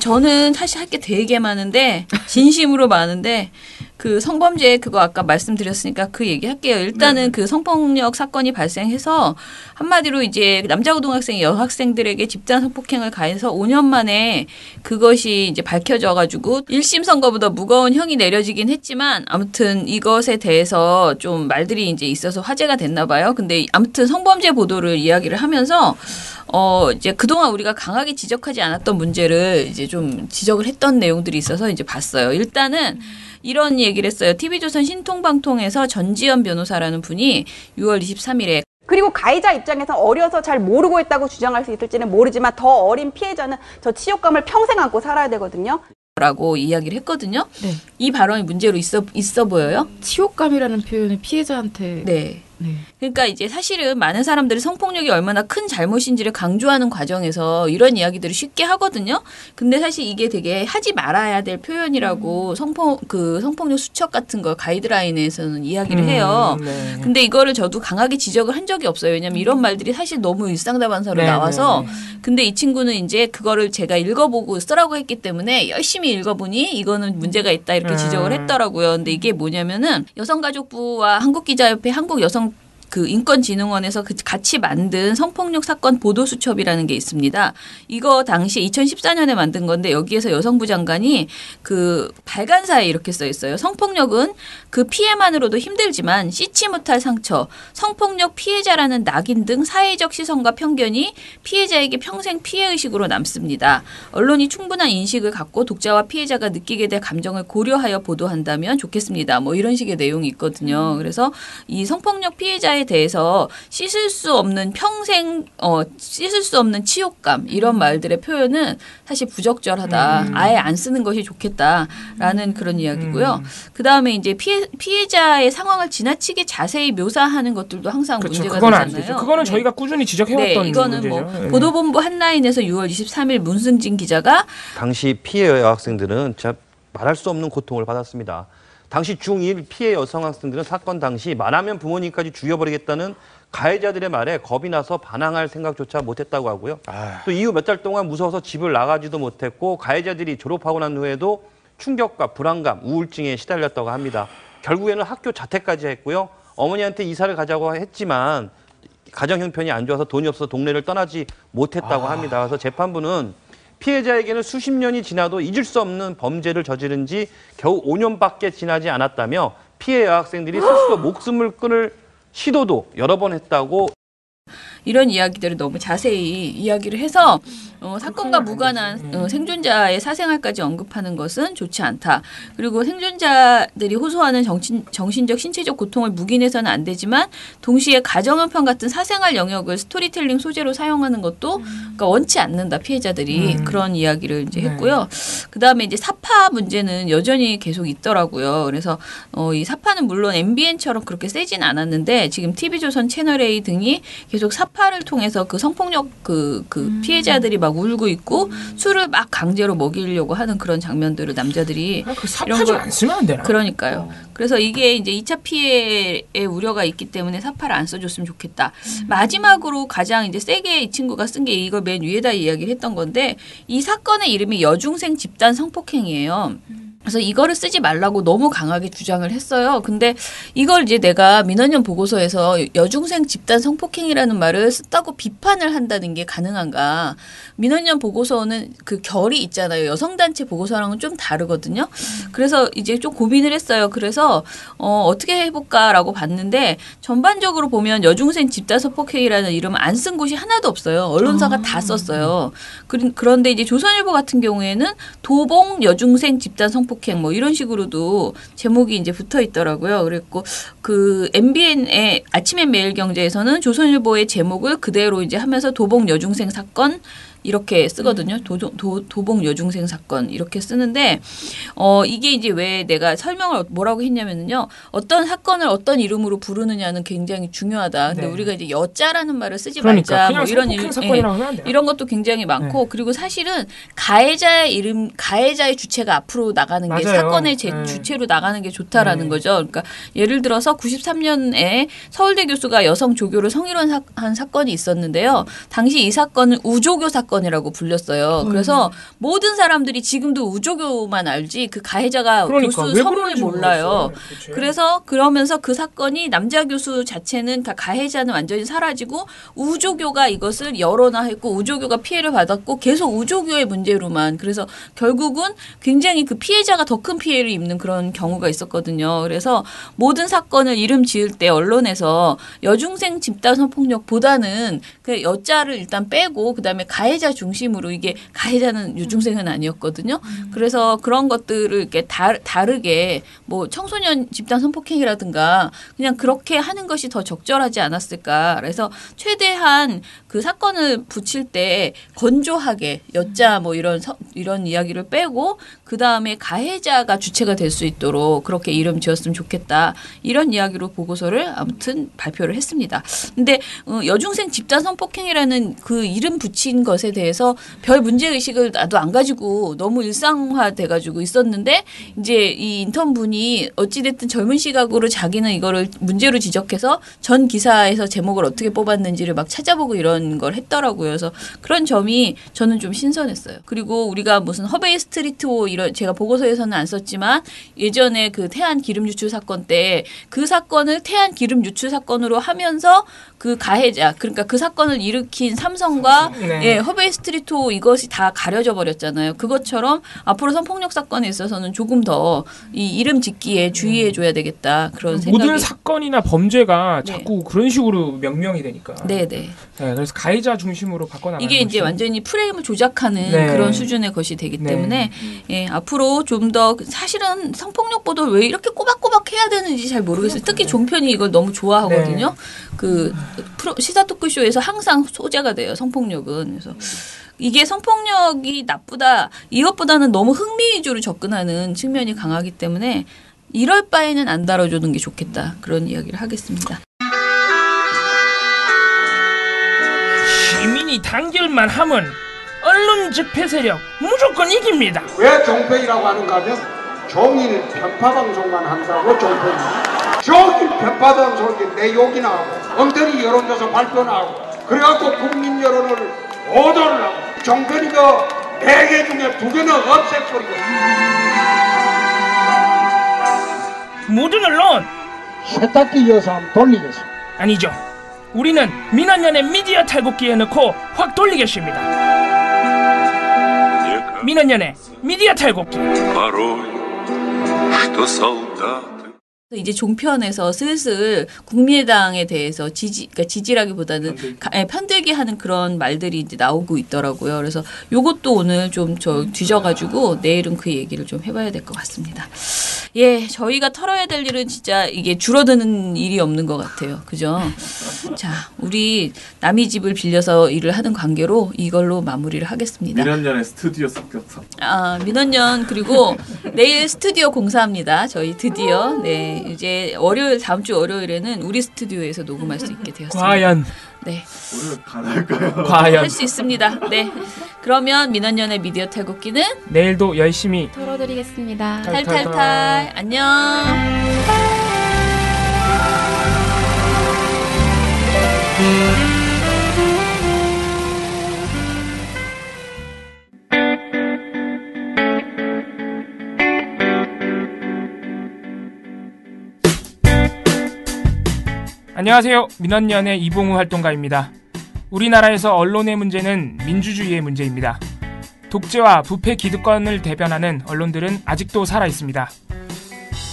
저는 사실 할 게 되게 많은데 진심으로 많은데 그 성범죄 그거 아까 말씀드렸으니까 그 얘기 할게요. 일단은 그 성폭력 사건이 발생해서 한마디로 이제 남자 고등학생이 여학생들에게 집단 성폭행을 가해서 5년 만에 그것이 이제 밝혀져 가지고 1심 선고보다 무거운 형이 내려지긴 했지만 아무튼 이것에 대해서 좀 말들이 이제 있어서 화제가 됐나 봐요. 근데 아무튼 성범죄 보도를 이야기를 하면서 이제 그동안 우리가 강하게 지적하지 않았던 문제를 이제 좀 지적을 했던 내용들이 있어서 이제 봤어요. 일단은 이런 얘기를 했어요. TV조선 신통방통에서 전지현 변호사라는 분이 6월 23일에 그리고 가해자 입장에서 어려서 잘 모르고 했다고 주장할 수 있을지는 모르지만 더 어린 피해자는 저 치욕감을 평생 안고 살아야 되거든요. 라고 이야기를 했거든요. 네. 이 발언이 문제로 있어 보여요? 치욕감이라는 표현을 피해자한테 네. 그러니까 이제 사실은 많은 사람들이 성폭력이 얼마나 큰 잘못인지를 강조하는 과정에서 이런 이야기들을 쉽게 하거든요. 근데 사실 이게 되게 하지 말아야 될 표현이라고 성폭력 수첩 같은 거 가이드라인에서는 이야기를 해요. 네. 근데 이거를 저도 강하게 지적을 한 적이 없어요. 왜냐면 이런 말들이 사실 너무 일상다반사로 나와서 근데 이 친구는 이제 그거를 제가 읽어보고 쓰라고 했기 때문에 열심히 읽어보니 이거는 문제가 있다 이렇게 지적을 했더라고요. 근데 이게 뭐냐면은 여성가족부와 한국기자협회 한국여성 그 인권진흥원에서 같이 만든 성폭력 사건 보도수첩이라는 게 있습니다. 이거 당시 2014년에 만든 건데 여기에서 여성부 장관이 그 발간사에 이렇게 써 있어요. 성폭력은 그 피해만으로도 힘들지만 씻지 못할 상처, 성폭력 피해자라는 낙인 등 사회적 시선과 편견이 피해자에게 평생 피해의식으로 남습니다. 언론이 충분한 인식을 갖고 독자와 피해자가 느끼게 될 감정을 고려하여 보도한다면 좋겠습니다. 뭐 이런 식의 내용이 있거든요. 그래서 이 성폭력 피해자의 대해서 씻을 수 없는 평생 씻을 수 없는 치욕감 이런 말들의 표현은 사실 부적절하다. 아예 안 쓰는 것이 좋겠다라는 그런 이야기고요. 그다음에 이제 피해자의 상황을 지나치게 자세히 묘사하는 것들도 항상 문제가 되잖아요. 그거는 저희가 꾸준히 지적해왔던 이거는 문제죠. 뭐 보도본부 한라인에서 6월 23일 문승진 기자가 당시 피해 여학생들은 진짜 말할 수 없는 고통을 받았습니다. 당시 중1 피해 여성 학생들은 사건 당시 말하면 부모님까지 죽여버리겠다는 가해자들의 말에 겁이 나서 반항할 생각조차 못했다고 하고요. 또 이후 몇 달 동안 무서워서 집을 나가지도 못했고 가해자들이 졸업하고 난 후에도 충격과 불안감, 우울증에 시달렸다고 합니다. 결국에는 학교 자퇴까지 했고요. 어머니한테 이사를 가자고 했지만 가정 형편이 안 좋아서 돈이 없어서 동네를 떠나지 못했다고 합니다. 그래서 재판부는 피해자에게는 수십 년이 지나도 잊을 수 없는 범죄를 저지른 지 겨우 5년밖에 지나지 않았다며 피해 여학생들이 스스로 목숨을 끊을 시도도 여러 번 했다고 이런 이야기들을 너무 자세히 이야기를 해서 사건과 무관한 생존자의 사생활까지 언급하는 것은 좋지 않다. 그리고 생존자들이 호소하는 정신적, 신체적 고통을 묵인해서는 안 되지만 동시에 가정형편 같은 사생활 영역을 스토리텔링 소재로 사용하는 것도 그러니까 원치 않는다. 피해자들이 그런 이야기를 이제 했고요. 그다음에 이제 사파 문제는 여전히 계속 있더라고요. 그래서 이 사파는 물론 MBN처럼 그렇게 세진 않았는데 지금 TV조선 채널A 등이 계속 사파를 통해서 그 성폭력 그 피해자들이 막 울고 있고 술을 막 강제로 먹이려고 하는 그런 장면들을 남자들이 그 사파 좀 안 쓰면 안 되나? 그러니까요. 그래서 이게 이제 2차 피해의 우려가 있기 때문에 사파를 안 써줬으면 좋겠다. 마지막으로 가장 이제 세게 이 친구가 쓴 게 이걸 맨 위에다 이야기를 했던 건데 이 사건의 이름이 여중생 집단 성폭행이에요. 그래서 이거를 쓰지 말라고 너무 강하게 주장을 했어요. 근데 이걸 이제 내가 민원연 보고서에서 여중생 집단 성폭행이라는 말을 썼다고 비판을 한다는 게 가능한가. 민원연 보고서는 그 결이 있잖아요. 여성단체 보고서랑은 좀 다르거든요. 그래서 이제 좀 고민을 했어요. 그래서 어떻게 해볼까라고 봤는데 전반적으로 보면 여중생 집단 성폭행이라는 이름을 안 쓴 곳이 하나도 없어요. 언론사가 다 썼어요. 그런데 이제 조선일보 같은 경우에는 도봉 여중생 집단 성폭행 뭐 이런 식으로도 제목이 이제 붙어 있더라고요. 그랬고 그 MBN의 아침엔 매일경제에서는 조선일보의 제목을 그대로 이제 하면서 도봉 여중생 사건 이렇게 쓰거든요. 도봉 여중생 사건 이렇게 쓰는데 이게 이제 왜 내가 설명을 뭐라고 했냐면요. 어떤 사건을 어떤 이름으로 부르느냐는 굉장히 중요하다. 근데 우리가 이제 여자라는 말을 쓰지 말자. 뭐 이런 것도 굉장히 많고 그리고 사실은 가해자의 이름, 가해자의 주체가 앞으로 나가는 게 사건의 주체로 나가는 게 좋다라는 거죠. 그러니까 예를 들어서 93년에 서울대 교수가 여성 조교를 성희롱한 사건이 있었는데요. 당시 이 사건은 우조교 사건 사건이라고 불렸어요. 그래서 모든 사람들이 지금도 우조교만 알지 그 가해자가 그러니까, 교수 성을 몰라요. 그래서 그러면서 그 사건이 남자 교수 자체는 가해자는 완전히 사라지고 우조교가 이것을 열어놔했고 우조교가 피해를 받았고 계속 우조교의 문제로만 그래서 결국은 굉장히 그 피해자가 더 큰 피해를 입는 그런 경우가 있었거든요. 그래서 모든 사건을 이름 지을 때 언론에서 여중생 집단 성폭력보다는 그 여자를 일단 빼고 그다음에 가해자 중심으로 이게 가해자는 여중생은 아니었거든요. 그래서 그런 것들을 이렇게 다르게 뭐 청소년 집단 성폭행이라든가 그냥 그렇게 하는 것이 더 적절하지 않았을까. 그래서 최대한 그 사건을 붙일 때 건조하게 여자 뭐 이런 이야기를 빼고 그다음에 가해자가 주체가 될 수 있도록 그렇게 이름 지었으면 좋겠다. 이런 이야기로 보고서를 아무튼 발표를 했습니다. 근데 여중생 집단 성폭행이라는 그 이름 붙인 것에 대해서 별 문제의식을 나도 안 가지고 너무 일상화돼 가지고 있었는데 이제 이 인턴분이 어찌됐든 젊은 시각으로 자기는 이거를 문제로 지적해서 전 기사에서 제목을 어떻게 뽑았는지를 막 찾아보고 이런 걸 했더라고요. 그래서 그런 점이 저는 좀 신선했어요. 그리고 우리가 무슨 허베이 스트리트호 이런 제가 보고서에서는 안 썼지만 예전에 그 태안 기름 유출 사건 때 그 사건을 태안 기름 유출 사건으로 하면서 그 가해자 그러니까 그 사건을 일으킨 삼성과 예, 허베이 스트리트호 이것이 다 가려져 버렸잖아요. 그것처럼 앞으로 성폭력 사건에 있어서는 조금 더 이 이름 짓기에 주의해 줘야 되겠다. 그런 생각이. 모든 사건이나 범죄가 자꾸 그런 식으로 명명이 되니까. 네네. 네, 그래서 가해자 중심으로 바꿔나가는 이게 이제 완전히 프레임을 조작하는 그런 수준의 것이 되기 때문에 예, 앞으로 좀 더 사실은 성폭력 보도를 왜 이렇게 꼬박꼬박 해야 되는지 잘 모르겠어요. 특히 종편이 이걸 너무 좋아하거든요. 그 시사 토크쇼에서 항상 소재가 돼요. 성폭력은. 그래서 이게 성폭력이 나쁘다 이것보다는 너무 흥미 위주로 접근하는 측면이 강하기 때문에 이럴 바에는 안 다뤄주는 게 좋겠다. 그런 이야기를 하겠습니다. 시민이 단결만 하면 언론 집회 세력 무조건 이깁니다. 왜 종편이라고 하는가 하면 종일 편파방송만 한다고 종편이. 종일 편파방송이 내 욕이나 하고 엉터리 여론조사 발표나 하고 그래갖고 국민 여론을 오도를 하고 종편이 그 4개 중에 2개는 없애버리고. 모든 언론 세탁기 이어서 한번 돌리겠습니다. 아니죠. 우리는 민원연의 미디어 탈곡기에 넣고 확 돌리겠습니다. 민원연의 미디어 탈곡기. 이제 종편에서 슬슬 국민의당에 대해서 그러니까 지지라기보다는 편들게 하는 그런 말들이 이제 나오고 있더라고요. 그래서 요것도 오늘 좀 뒤져가지고 내일은 그 얘기를 좀 해봐야 될 것 같습니다. 예, 저희가 털어야 될 일은 진짜 이게 줄어드는 일이 없는 것 같아요. 그죠? 자, 우리 남의 집을 빌려서 일을 하는 관계로 이걸로 마무리를 하겠습니다. 민원연의 스튜디오 습격사. 민원연 그리고 내일 스튜디오 공사합니다. 저희 드디어 네 이제 다음 주 월요일에는 우리 스튜디오에서 녹음할 수 있게 되었습니다. 과연. 네. 오늘 가능할까요? 과연. 할 수 있습니다. 네. 그러면 민원연의 미디어 탈곡기는 내일도 열심히 털어드리겠습니다. 탈탈탈. 안녕. 안녕하세요. 민원연의 이봉우 활동가입니다. 우리나라에서 언론의 문제는 민주주의의 문제입니다. 독재와 부패 기득권을 대변하는 언론들은 아직도 살아있습니다.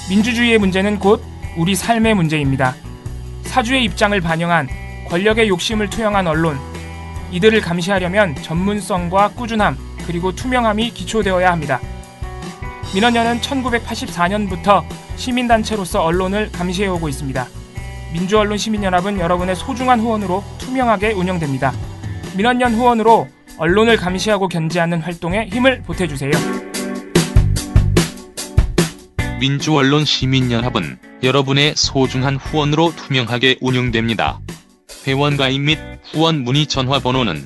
민주주의의 문제는 곧 우리 삶의 문제입니다. 사주의 입장을 반영한 권력의 욕심을 투영한 언론, 이들을 감시하려면 전문성과 꾸준함 그리고 투명함이 기초되어야 합니다. 민원연은 1984년부터 시민단체로서 언론을 감시해오고 있습니다. 민주언론시민연합은 여러분의 소중한 후원으로 투명하게 운영됩니다. 민원연 후원으로 언론을 감시하고 견제하는 활동에 힘을 보태주세요. 민주언론시민연합은 여러분의 소중한 후원으로 투명하게 운영됩니다. 회원 가입 및 후원 문의 전화번호는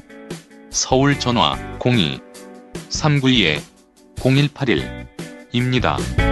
서울 전화 02-392-0181입니다.